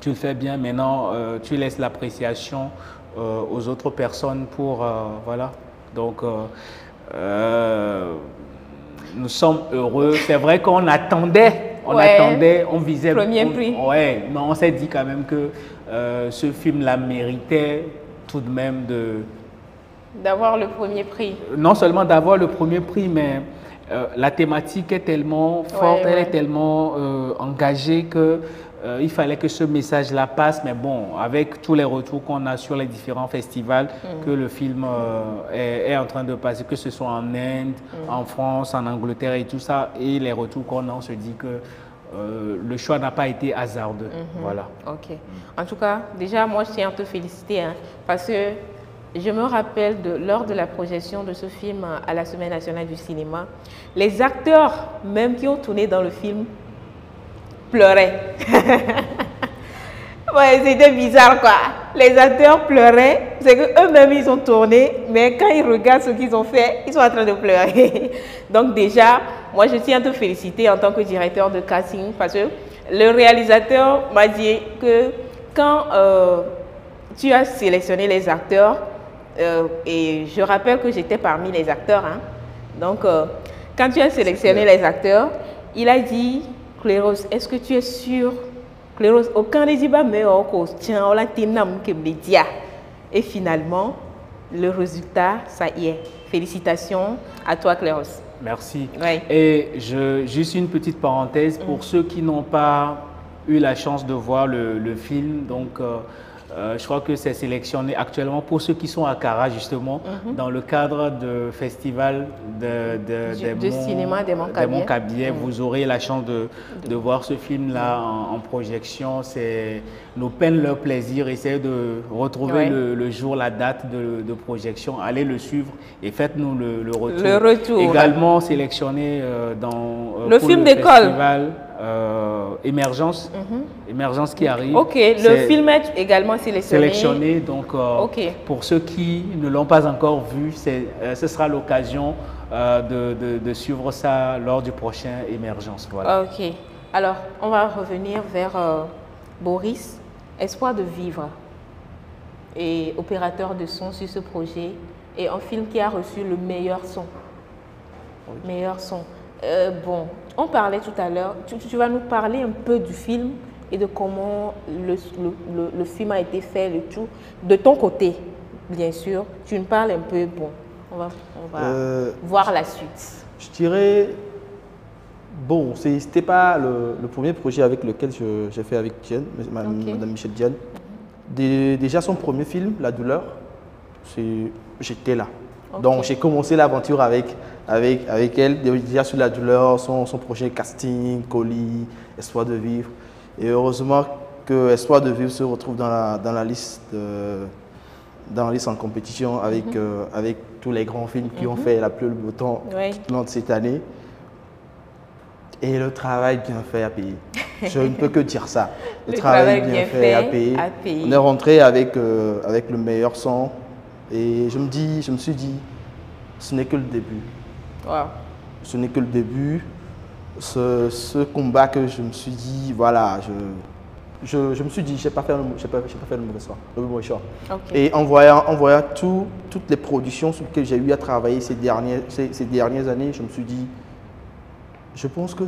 Tu le fais bien, maintenant tu laisses l'appréciation aux autres personnes pour, voilà. Donc, nous sommes heureux. C'est vrai qu'on attendait, on visait. Premier prix. Ouais, mais on s'est dit quand même que ce film-là méritait tout de même d'avoir le premier prix. Non seulement d'avoir le premier prix, mais la thématique est tellement forte, elle est tellement engagée que il fallait que ce message-là passe, mais bon, avec tous les retours qu'on a sur les différents festivals que le film est en train de passer, que ce soit en Inde, en France, en Angleterre et tout ça, et les retours qu'on a, on se dit que le choix n'a pas été hasardeux. Voilà. Ok. En tout cas, déjà, moi, je tiens à te féliciter, hein, parce que je me rappelle lors de la projection de ce film à la Semaine nationale du cinéma, les acteurs même qui ont tourné dans le film pleuraient. Ouais, c'était bizarre quoi. Les acteurs pleuraient, c'est qu'eux-mêmes ils ont tourné, mais quand ils regardent ce qu'ils ont fait, ils sont en train de pleurer. Donc déjà, moi je tiens à te féliciter en tant que directeur de casting, parce que le réalisateur m'a dit que quand tu as sélectionné les acteurs, et je rappelle que j'étais parmi les acteurs, hein, donc quand tu as sélectionné les acteurs, il a dit: Cléros, est-ce que tu es sûr? Cléros, aucun des débats, mais tiens, on l'a média. Et finalement, le résultat, ça y est. Félicitations à toi, Cléros. Merci. Ouais. Et juste une petite parenthèse pour ceux qui n'ont pas eu la chance de voir le film. Donc, Je crois que c'est sélectionné actuellement pour ceux qui sont à Cara, justement, dans le cadre de festival de cinéma des Monts-Cabiais. Vous aurez la chance de voir ce film-là en projection. Nos peines, leur plaisir. Essayez de retrouver le jour, la date de projection. Allez le suivre et faites-nous le retour. Le retour. Également sélectionné dans le film d'école. Émergence. Émergence qui arrive. Ok, le film est également sélectionné. Donc, pour ceux qui ne l'ont pas encore vu, ce sera l'occasion de suivre ça lors du prochain Émergence. Voilà. Ok. Alors, on va revenir vers Boris. Espoir de vivre et opérateur de son sur ce projet et un film qui a reçu le meilleur son. Oui. Meilleur son. Bon, on parlait tout à l'heure, tu vas nous parler un peu du film et de comment le film a été fait, le tout. De ton côté, bien sûr, tu nous parles un peu, bon, on va voir la suite. Je dirais, bon, ce n'était pas le premier projet avec lequel j'ai fait avec Diane, Madame Michel Diane. Déjà son premier film, La douleur, j'étais là. Okay. Donc j'ai commencé l'aventure avec elle, déjà sur La douleur, son projet casting, colis, Espoir de vivre. Et heureusement que Espoir de vivre se retrouve dans la liste en compétition avec tous les grands films qui ont fait la pluie et le beau temps tout au long de cette année. Et le travail bien fait a payé. Je ne peux que dire ça. Le travail bien fait a payé. On est rentré avec le meilleur son. Et je me suis dit, ce n'est que le début. Wow. Ce n'est que le début. Ce combat que je me suis dit, voilà, je me suis dit, je n'ai pas fait le mauvais choix. Okay. Et en voyant toutes les productions sur lesquelles j'ai eu à travailler ces dernières années, je me suis dit, je pense que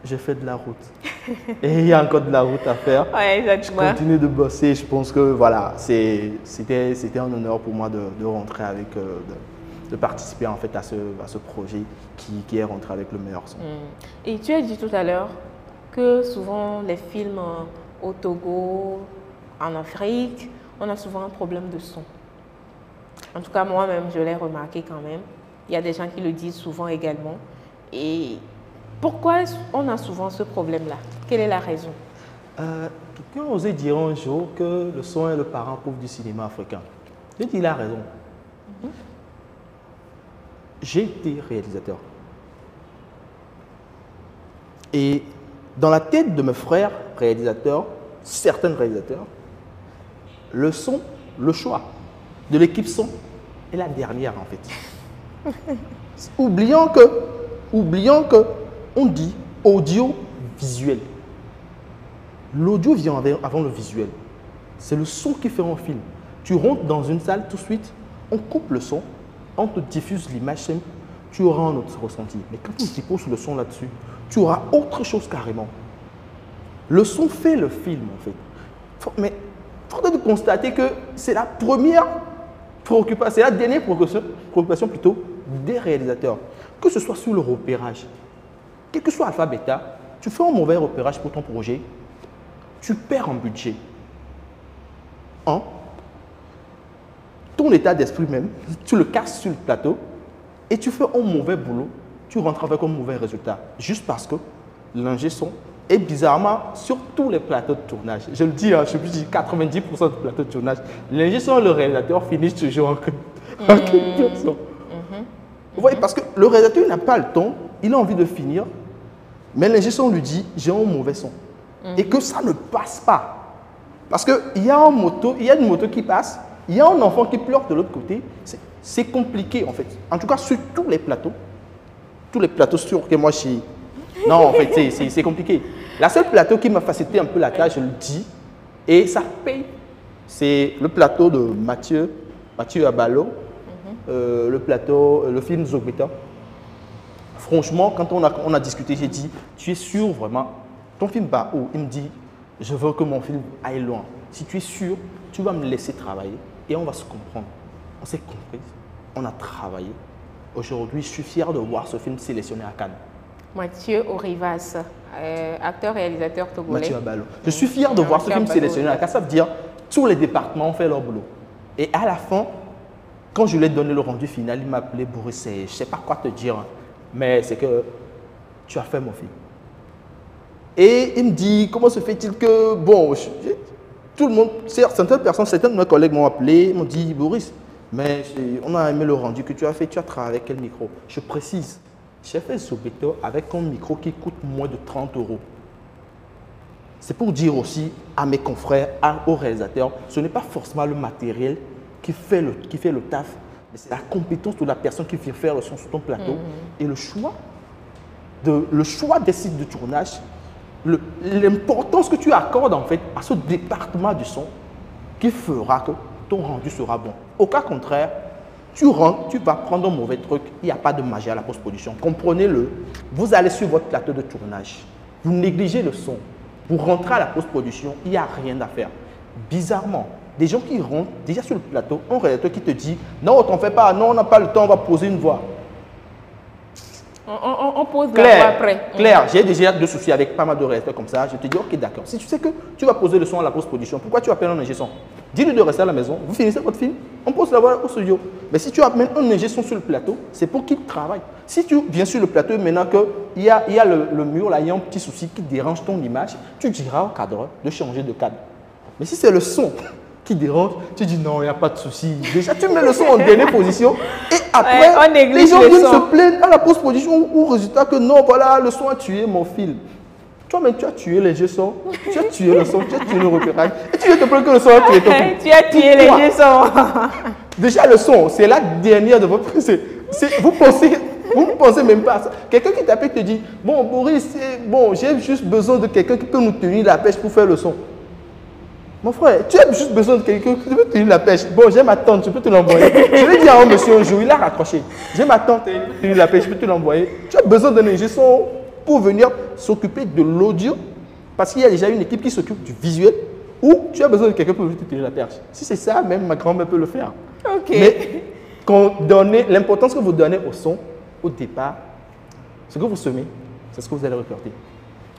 j'ai fait de la route. Et il y a encore de la route à faire. Ouais, exactement. Je continue de bosser. Je pense que voilà, c'était un honneur pour moi de rentrer avec, de participer en fait à ce projet qui est rentré avec le meilleur son. Et tu as dit tout à l'heure que souvent les films au Togo, en Afrique, on a souvent un problème de son. En tout cas, moi-même, je l'ai remarqué quand même. Il y a des gens qui le disent souvent également. Et pourquoi on a souvent ce problème-là? Quelle est la raison? Quelqu'un osait dire un jour que le son est le parent pauvre du cinéma africain. Je dis, il a raison. J'ai été réalisateur. Et dans la tête de mes frères réalisateurs, certains réalisateurs, le son, le choix de l'équipe son est la dernière en fait. Oublions que on dit audiovisuel. L'audio vient avant le visuel. C'est le son qui fait un film. Tu rentres dans une salle tout de suite, on coupe le son, on te diffuse l'image simple, tu auras un autre ressenti. Mais quand tu poses le son là-dessus, tu auras autre chose carrément. Le son fait le film en fait. Mais il faudrait de constater que c'est la première préoccupation, c'est la dernière préoccupation plutôt des réalisateurs. Que ce soit sur le repérage, quel que soit Alpha Beta, tu fais un mauvais repérage pour ton projet, tu perds en budget. Ton état d'esprit même, tu le casses sur le plateau et tu fais un mauvais boulot, tu rentres avec un mauvais résultat. Juste parce que l'ingé son est bizarrement sur tous les plateaux de tournage. Je le dis, je peux dire 90% des plateaux de tournage, l'ingé son et le réalisateur finissent toujours en quelle son. Vous voyez, parce que le réalisateur n'a pas le temps, il a envie de finir, mais l'ingé son lui dit j'ai un mauvais son. Et que ça ne passe pas. Parce qu'il y a une moto qui passe, il y a un enfant qui pleure de l'autre côté. C'est compliqué en fait. En tout cas, sur tous les plateaux sur lesquels moi je suis. Non, en fait, c'est compliqué. La seule plateau qui m'a facilité un peu la tâche, je le dis, et ça paye, c'est le plateau de Mathieu Abalo, le film Zogbeta. Franchement, quand on a discuté, j'ai dit, tu es sûr vraiment, ton film va où? Il me dit, je veux que mon film aille loin. Si tu es sûr, tu vas me laisser travailler et on va se comprendre. On s'est compris, on a travaillé. Aujourd'hui, je suis fier de voir ce film sélectionné à Cannes. Mathieu Orivas, acteur-réalisateur togolais. Mathieu Abalo. Je suis fier de voir ce film sélectionné à Cannes. Ça veut dire tous les départements ont fait leur boulot. Et à la fin, quand je lui ai donné le rendu final, il m'a appelé Boris, je ne sais pas quoi te dire, hein, mais c'est que tu as fait mon film. Et il me dit, comment se fait-il que, bon, tout le monde, certaines personnes, certains de mes collègues m'ont appelé, m'ont dit, Boris, mais on a aimé le rendu que tu as fait, tu as travaillé avec quel micro? Je précise, j'ai fait Sobeto avec un micro qui coûte moins de 30 €. C'est pour dire aussi à mes confrères, aux réalisateurs, ce n'est pas forcément le matériel qui fait le taf, mais c'est la compétence de la personne qui vient faire le son sur ton plateau et le choix des sites de tournage, l'importance que tu accordes en fait à ce département du son qui fera que ton rendu sera bon. Au cas contraire, tu rentres, tu vas prendre un mauvais truc, il n'y a pas de magie à la post-production. Comprenez-le, vous allez sur votre plateau de tournage, vous négligez le son, vous rentrez à la post-production, il n'y a rien à faire. Bizarrement, des gens qui rentrent déjà sur le plateau, un réalisateur qui te dit « Non, on t'en fait pas, non, on n'a pas le temps, on va poser une voix. » On pose la voix après. Claire, j'ai déjà deux soucis avec pas mal de réalisateurs comme ça. Je te dis, ok, d'accord. Si tu sais que tu vas poser le son à la post-production, pourquoi tu appelles un ingé son? Dis-lui de rester à la maison, vous finissez votre film, on pose la voix au studio. Mais si tu amènes un ingé son sur le plateau, c'est pour qu'il travaille. Si tu viens sur le plateau maintenant qu'il y a le mur, là, il y a un petit souci qui dérange ton image, tu diras au cadreur de changer de cadre. Mais si c'est le son qui dérange, tu dis non, il n'y a pas de souci. Déjà, tu mets le son en dernière position et après, les gens viennent se plaindre à la post-production ou au résultat que non, voilà, le son a tué mon film. Toi-même, tu as tué les jeux sons, tu as tué le son, tu as tué le repérage et tu viens te plaindre que le son a tué ton film. Tu as tué les jeux sons. Déjà, le son, c'est la dernière de votre... Vous ne pensez même pas à ça. Quelqu'un qui t'appelle te dit, bon, Boris, bon, j'ai juste besoin de quelqu'un qui peut nous tenir la pêche pour faire le son. Mon frère, tu as juste besoin de quelqu'un qui peut tenir la pêche. Bon, j'ai ma tante, tu peux te l'envoyer. Je l'ai dit à un monsieur un jour, il a raccroché. J'ai ma tante, qui peut tenir la pêche, je peux te l'envoyer. Tu as besoin d'un ingé son pour venir s'occuper de l'audio, parce qu'il y a déjà une équipe qui s'occupe du visuel, ou tu as besoin de quelqu'un pour te tenir la perche. Si c'est ça, même ma grand-mère peut le faire. Ok. Mais l'importance que vous donnez au son, au départ, ce que vous semez, c'est ce que vous allez récolter.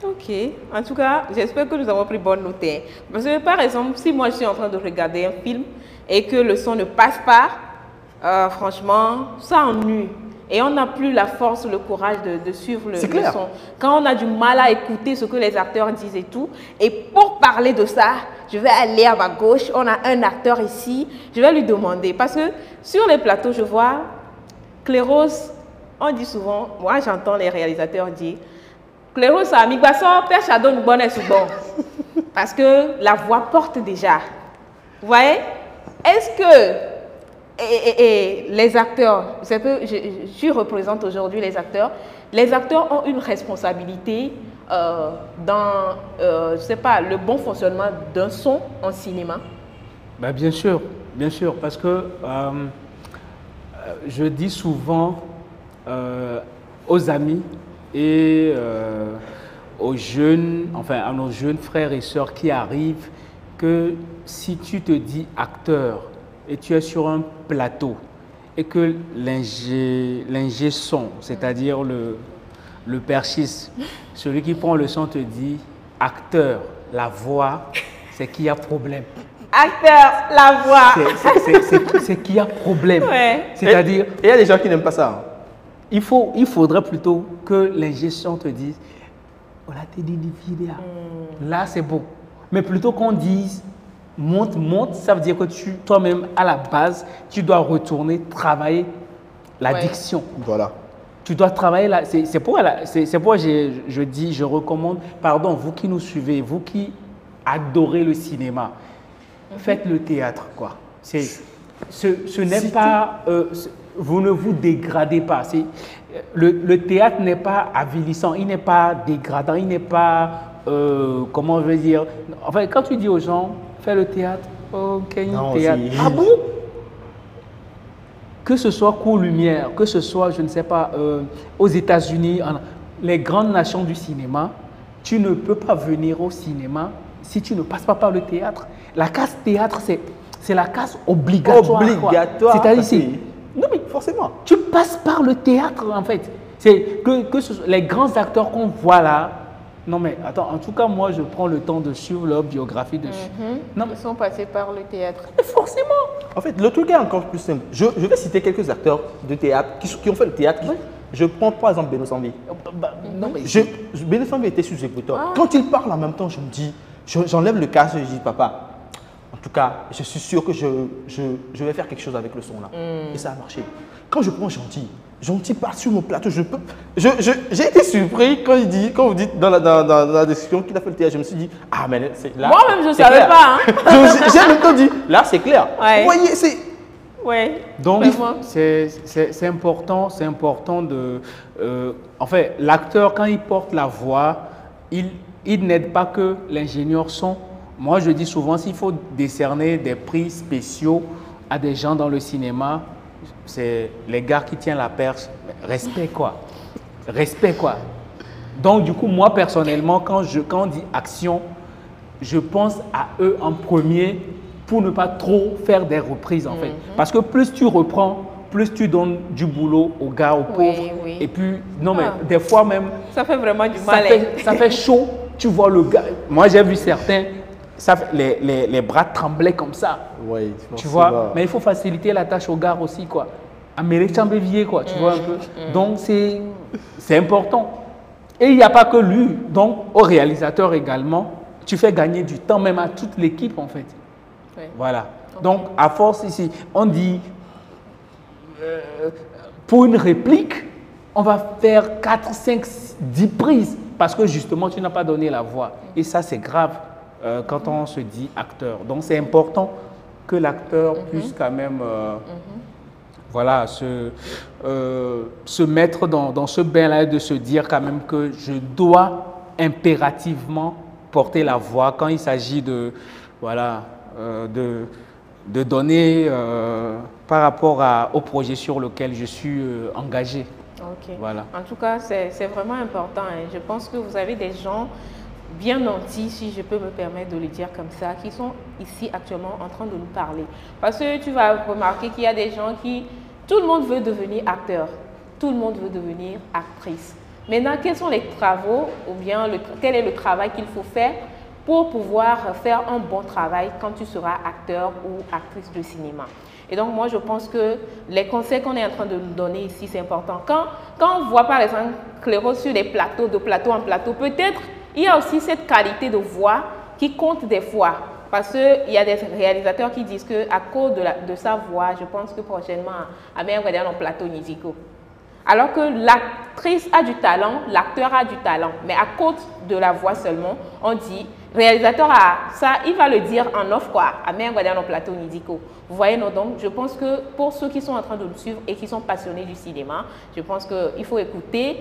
Ok. En tout cas, j'espère que nous avons pris bonne note. Parce que par exemple, si moi je suis en train de regarder un film et que le son ne passe pas, franchement, ça ennuie. Et on n'a plus la force, le courage de suivre le son. Quand on a du mal à écouter ce que les acteurs disent et tout, et pour parler de ça, je vais aller à ma gauche, on a un acteur ici, je vais lui demander. Parce que sur les plateaux, je vois Cléros, on dit souvent, moi j'entends les réalisateurs dire, Cléros, ça amigbasso, pêche à donne bonne et bon. Parce que la voix porte déjà. Vous voyez? Est-ce que les acteurs, je représente aujourd'hui les acteurs ont une responsabilité dans, je sais pas, le bon fonctionnement d'un son en cinéma? Ben bien sûr, parce que je dis souvent aux amis et aux jeunes, enfin à nos jeunes frères et sœurs qui arrivent, que si tu te dis acteur et tu es sur un plateau et que l'ingé son, c'est-à-dire le perchiste, celui qui prend le son te dit acteur, la voix, c'est qu'il y a problème. Acteur, la voix. C'est qu'il y a problème. Ouais. C'est-à-dire, il y a des gens qui n'aiment pas ça. Il faudrait plutôt que l'ingé son te dise oh là, t'es dit là, c'est beau. Mais plutôt qu'on dise monte, ça veut dire que toi-même, à la base, tu dois retourner travailler la diction. Voilà. Tu dois travailler là. C'est pourquoi je dis, je recommande, pardon, vous qui nous suivez, vous qui adorez le cinéma, faites le théâtre, quoi. Ce n'est pas, vous ne vous dégradez pas. Le théâtre n'est pas avilissant, il n'est pas dégradant, il n'est pas, comment je veux dire, enfin, quand tu dis aux gens, fais le théâtre, ok, théâtre. Ah bon? Que ce soit Cours Lumière, que ce soit, je ne sais pas, aux États-Unis, les grandes nations du cinéma, tu ne peux pas venir au cinéma si tu ne passes pas par le théâtre. La case théâtre, c'est la case obligatoire. C'est-à-dire, non mais forcément, tu passes par le théâtre en fait. C'est que les grands acteurs qu'on voit là, Non, mais attends, en tout cas, moi, je prends le temps de suivre leur biographie dessus. Non, Ils sont passés par le théâtre. mais forcément. En fait, le truc est encore plus simple. Je vais citer quelques acteurs de théâtre qui ont fait le théâtre. Je prends par exemple Beno Sambi. Non, mais Beno Sambi était sous écouteur. Quand il parle en même temps, je me dis, j'enlève le casque et je dis, papa, en tout cas, je suis sûr que je vais faire quelque chose avec le son là. Et ça a marché. Quand je prends Gentil part sur mon plateau. J'ai été surpris quand vous dites dans la description qu'il a fait le théâtre. Je me suis dit, ah, mais c'est là. Moi-même, je ne savais pas. Hein. J'ai même temps dit, là, c'est clair. Ouais. Vous voyez, c'est. Ouais. donc, Vraiment. c'est important de... en fait, l'acteur, quand il porte la voix, il n'aide pas que l'ingénieur son. Moi, je dis souvent, s'il faut décerner des prix spéciaux à des gens dans le cinéma, c'est les gars qui tiennent la perche. Respect, quoi. Respect, quoi. Donc, du coup, moi, personnellement, quand on dit action, je pense à eux en premier pour ne pas trop faire des reprises, en fait. Parce que plus tu reprends, plus tu donnes du boulot aux gars, aux pauvres. Oui. Et puis, non, mais des fois même, Ça fait vraiment du ça mal. ça fait chaud. Tu vois le gars. Moi, j'ai vu certains, les bras tremblaient comme ça. Ouais, Tu vois, mais il faut faciliter la tâche aux gars aussi, quoi. Amérique Chambévier, quoi, tu vois un peu. Donc, c'est important. Et il n'y a pas que lui. Donc, au réalisateur également, tu fais gagner du temps même à toute l'équipe, en fait. Oui. Voilà. Donc, à force ici, on dit, pour une réplique, on va faire 4, 5, 10 prises parce que justement, tu n'as pas donné la voix. Et ça, c'est grave quand on se dit acteur. Donc, c'est important que l'acteur puisse quand même voilà, se mettre dans ce bain-là et de se dire quand même que je dois impérativement porter la voix quand il s'agit de, voilà, de donner par rapport au projet sur lequel je suis engagé. Ok. Voilà. En tout cas, c'est vraiment important. Hein. Je pense que vous avez des gens bien nantis, si je peux me permettre de le dire comme ça, qui sont ici actuellement en train de nous parler. Parce que tu vas remarquer qu'il y a des gens qui... Tout le monde veut devenir acteur. Tout le monde veut devenir actrice. Maintenant, quels sont les travaux ou bien quel est le travail qu'il faut faire pour pouvoir faire un bon travail quand tu seras acteur ou actrice de cinéma? Et donc, moi, je pense que les conseils qu'on est en train de nous donner ici, c'est important. Quand on voit, par exemple, Cléro sur des plateaux, de plateau en plateau, peut-être il y a aussi cette qualité de voix qui compte des fois. Parce qu'il y a des réalisateurs qui disent qu'à cause de sa voix, je pense que prochainement, à bien regarder un plateau musical. Alors que l'actrice a du talent, l'acteur a du talent. Mais à cause de la voix seulement, on dit, réalisateur a ça, il va le dire en off quoi, à bien regarder un plateau musical. Vous voyez, non, donc je pense que pour ceux qui sont en train de nous suivre et qui sont passionnés du cinéma, je pense qu'il faut écouter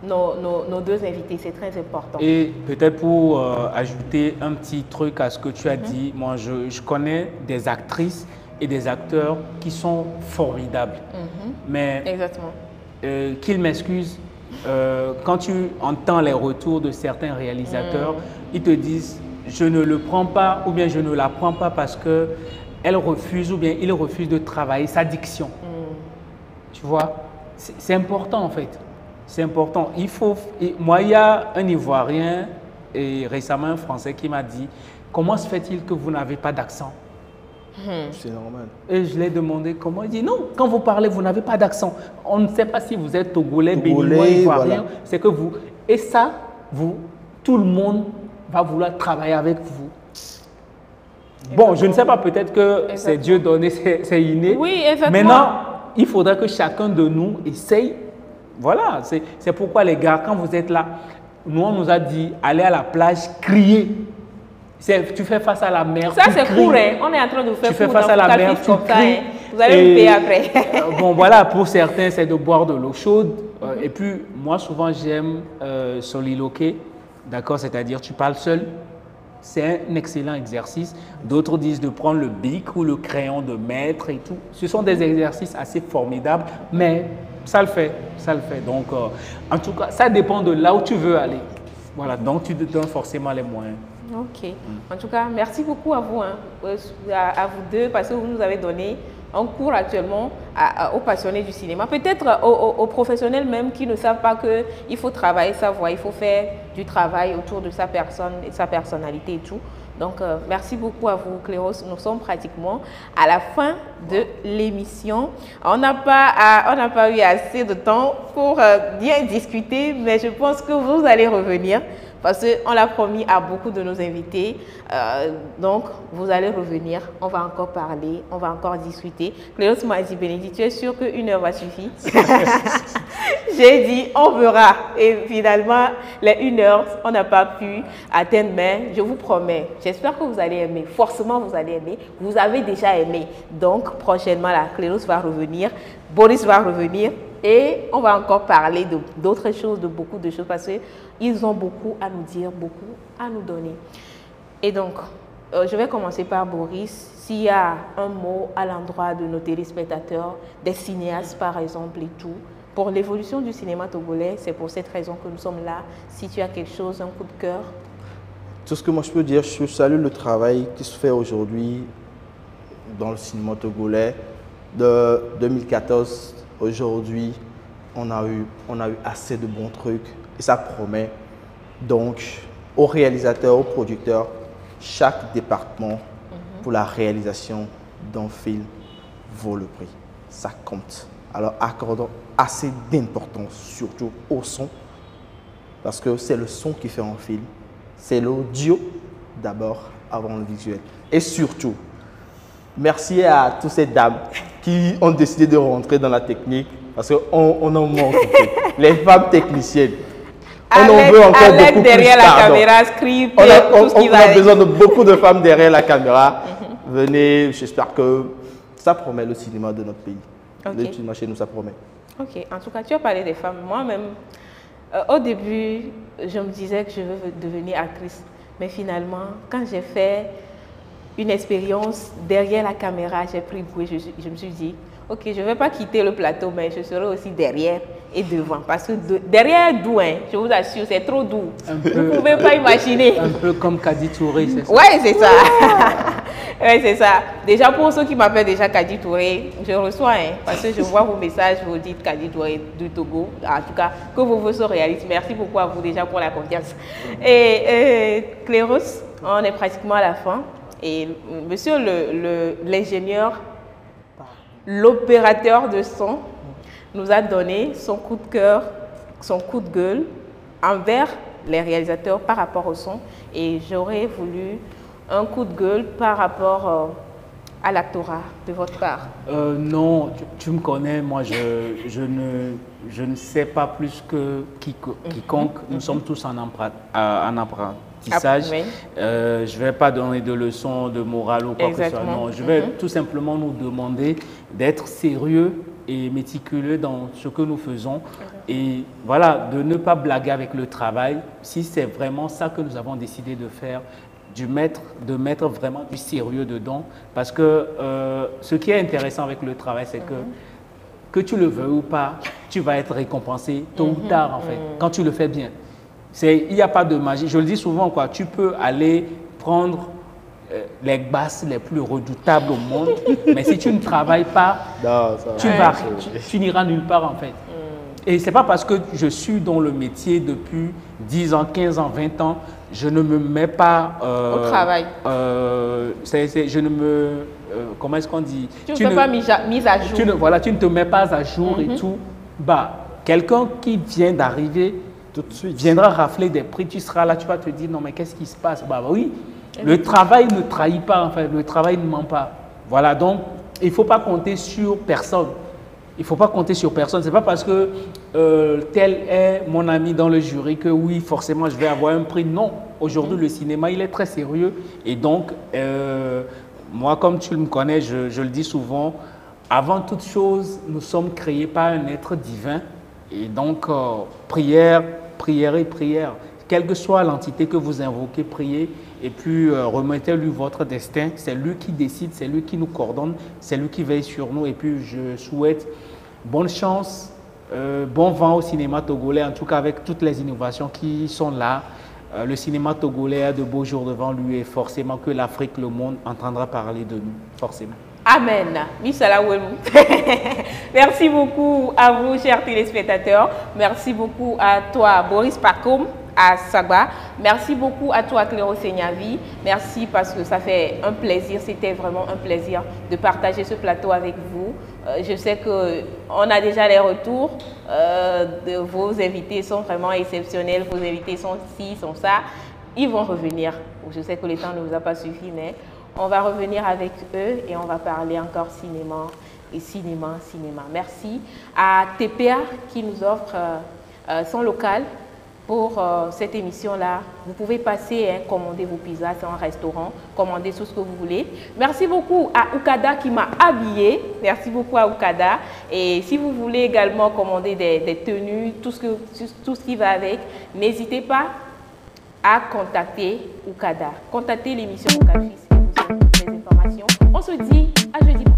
nos deux invités, c'est très important. Et peut-être pour ajouter un petit truc à ce que tu as dit, moi je connais des actrices et des acteurs qui sont formidables. Mais Exactement. Qu'ils m'excusent, quand tu entends les retours de certains réalisateurs, ils te disent je ne le prends pas ou bien je ne la prends pas parce qu'elle refuse ou bien il refuse de travailler sa diction. Tu vois, c'est important en fait. C'est important. Moi, il y a un Ivoirien et récemment un Français qui m'a dit comment se fait-il que vous n'avez pas d'accent? C'est normal. Et je lui ai demandé comment. Il dit non, quand vous parlez, vous n'avez pas d'accent. On ne sait pas si vous êtes togolais, béninois, ivoirien. Voilà. C'est que vous. Et ça, tout le monde va vouloir travailler avec vous. Bon, je ne sais pas, peut-être que c'est Dieu donné, c'est inné. Oui, exactement. Maintenant, il faudra que chacun de nous essaye. Voilà, c'est pourquoi les gars, quand vous êtes là, nous on nous a dit, allez à la plage, crier. Tu fais face à la mer. Ça c'est court, hein. On est en train de faire. Tu fais face à la mer, tu cries. Vous allez me payer après. Bon voilà, pour certains c'est de boire de l'eau chaude. Et puis moi souvent j'aime soliloquer, d'accord, c'est-à-dire tu parles seul. C'est un excellent exercice. D'autres disent de prendre le bic ou le crayon de maître et tout. Ce sont des exercices assez formidables, mais ça le fait, ça le fait. Donc, en tout cas, ça dépend de là où tu veux aller. Voilà, donc tu te donnes forcément les moyens. Ok. En tout cas, merci beaucoup à vous, hein, à vous deux, parce que vous nous avez donné un cours actuellement aux passionnés du cinéma, peut-être aux professionnels même qui ne savent pas qu'il faut travailler sa voix, il faut faire du travail autour de sa personne et sa personnalité et tout. Donc, merci beaucoup à vous, Cléros. Nous sommes pratiquement à la fin de l'émission. On n'a pas eu assez de temps pour bien discuter, mais je pense que vous allez revenir parce qu'on l'a promis à beaucoup de nos invités. Donc, vous allez revenir. On va encore parler, on va encore discuter. Cléros m'a dit, Bénédicte, tu es sûr qu'une heure va suffire? J'ai dit, on verra. Et finalement, les 1 heure, on n'a pas pu atteindre, mais je vous promets, j'espère que vous allez aimer. Forcément, vous allez aimer. Vous avez déjà aimé. Donc, prochainement, la Cléros va revenir. Boris va revenir. Et on va encore parler d'autres choses, de beaucoup de choses, parce qu'ils ont beaucoup à nous dire, beaucoup à nous donner. Et donc, je vais commencer par Boris. S'il y a un mot à l'endroit de nos téléspectateurs, des cinéastes par exemple et tout, pour l'évolution du cinéma togolais, c'est pour cette raison que nous sommes là. Si tu as quelque chose, un coup de cœur. Tout ce que moi je peux dire, je salue le travail qui se fait aujourd'hui dans le cinéma togolais. De 2014, aujourd'hui, on a eu assez de bons trucs et ça promet. Donc, aux réalisateurs, aux producteurs, chaque département pour la réalisation d'un film vaut le prix. Ça compte. Alors, accordons assez d'importance, surtout au son, parce que c'est le son qui fait un film. C'est l'audio d'abord, avant le visuel. Et surtout, merci à toutes ces dames qui ont décidé de rentrer dans la technique, parce qu'on en manque. Les femmes techniciennes. On en veut encore beaucoup derrière plus, la caméra, script, tout ce qui va. On a besoin de beaucoup de femmes derrière la caméra. Venez, j'espère que ça promet le cinéma de notre pays. Le cinéma chez nous, ça promet. Ok, en tout cas, tu as parlé des femmes. Moi-même, au début, je me disais que je veux devenir actrice. Mais finalement, quand j'ai fait une expérience derrière la caméra, j'ai pris goût et je me suis dit, ok, je ne vais pas quitter le plateau, mais je serai aussi derrière et devant. Parce que derrière est doux, hein, je vous assure, c'est trop doux. Vous ne pouvez pas imaginer. Un peu comme Kadi Touré, c'est ça? Oui, c'est ça. Oui, c'est ça. Déjà, pour ceux qui m'appellent déjà Kadi Touré, je reçois, hein, parce que je vois vos messages, vous dites Kadi Touré du Togo. En tout cas, que vos voeux soient réalistes. Merci beaucoup à vous déjà pour la confiance. Et Cléros, on est pratiquement à la fin. Et monsieur l'ingénieur, l'opérateur de son, nous a donné son coup de cœur, son coup de gueule envers les réalisateurs par rapport au son. Et j'aurais voulu un coup de gueule par rapport à l'actorat de votre part. Non, tu me connais, moi je ne sais pas plus que quiconque. Nous sommes tous en apprentissage. Je ne vais pas donner de leçons de morale ou quoi que ce soit. Non, je vais tout simplement nous demander d'être sérieux et méticuleux dans ce que nous faisons. Et voilà, de ne pas blaguer avec le travail. Si c'est vraiment ça que nous avons décidé de faire, de mettre vraiment du sérieux dedans. Parce que ce qui est intéressant avec le travail, c'est que tu le veux ou pas, tu vas être récompensé tôt ou tard, en fait, quand tu le fais bien. Il n'y a pas de magie. Je le dis souvent, quoi, tu peux aller prendre les basses les plus redoutables au monde, mais si tu ne travailles pas, tu n'iras nulle part, en fait. Et ce n'est pas parce que je suis dans le métier depuis 10 ans, 15 ans, 20 ans, je ne me mets pas au travail. Je ne me... comment est-ce qu'on dit? Tu ne fais pas mise à jour. Tu ne te mets pas à jour et tout. Bah, quelqu'un qui vient d'arriver, tout de suite, viendra rafler des prix, tu seras là, tu vas te dire, non mais qu'est-ce qui se passe? Bah oui, le travail ne trahit pas, en fait, le travail ne ment pas. Voilà, donc il ne faut pas compter sur personne. Il ne faut pas compter sur personne. Ce n'est pas parce que tel est mon ami dans le jury que oui, forcément, je vais avoir un prix. Non, aujourd'hui, le cinéma, il est très sérieux. Et donc, moi, comme tu me connais, je le dis souvent, avant toute chose, nous sommes créés par un être divin. Et donc, prière, prière et prière. Quelle que soit l'entité que vous invoquez, priez et puis remettez-lui votre destin. C'est lui qui décide, c'est lui qui nous coordonne, c'est lui qui veille sur nous. Et puis je souhaite bonne chance, bon vent au cinéma togolais, en tout cas avec toutes les innovations qui sont là. Le cinéma togolais a de beaux jours devant lui et forcément que l'Afrique, le monde entendra parler de nous, forcément. Amen. Merci beaucoup à vous, chers téléspectateurs. Merci beaucoup à toi, Boris Pakoum, à Sagba. Merci beaucoup à toi, Cléro Senyavi. Merci parce que ça fait un plaisir, c'était vraiment un plaisir de partager ce plateau avec vous. Je sais qu'on a déjà les retours de vos invités sont vraiment exceptionnels. Vos invités sont ci, sont ça. Ils vont revenir. Je sais que le temps ne vous a pas suffi, mais on va revenir avec eux et on va parler encore cinéma et cinéma. Merci à TPA qui nous offre son local pour cette émission-là. Vous pouvez passer, commander vos pizzas, c'est un restaurant, commander tout ce que vous voulez. Merci beaucoup à Okada qui m'a habillé. Merci beaucoup à Okada. Et si vous voulez également commander des tenues, tout ce qui va avec, n'hésitez pas à contacter Okada. Contactez l'émission Focal Fix et vous aurez toutes les informations. On se dit à jeudi prochain.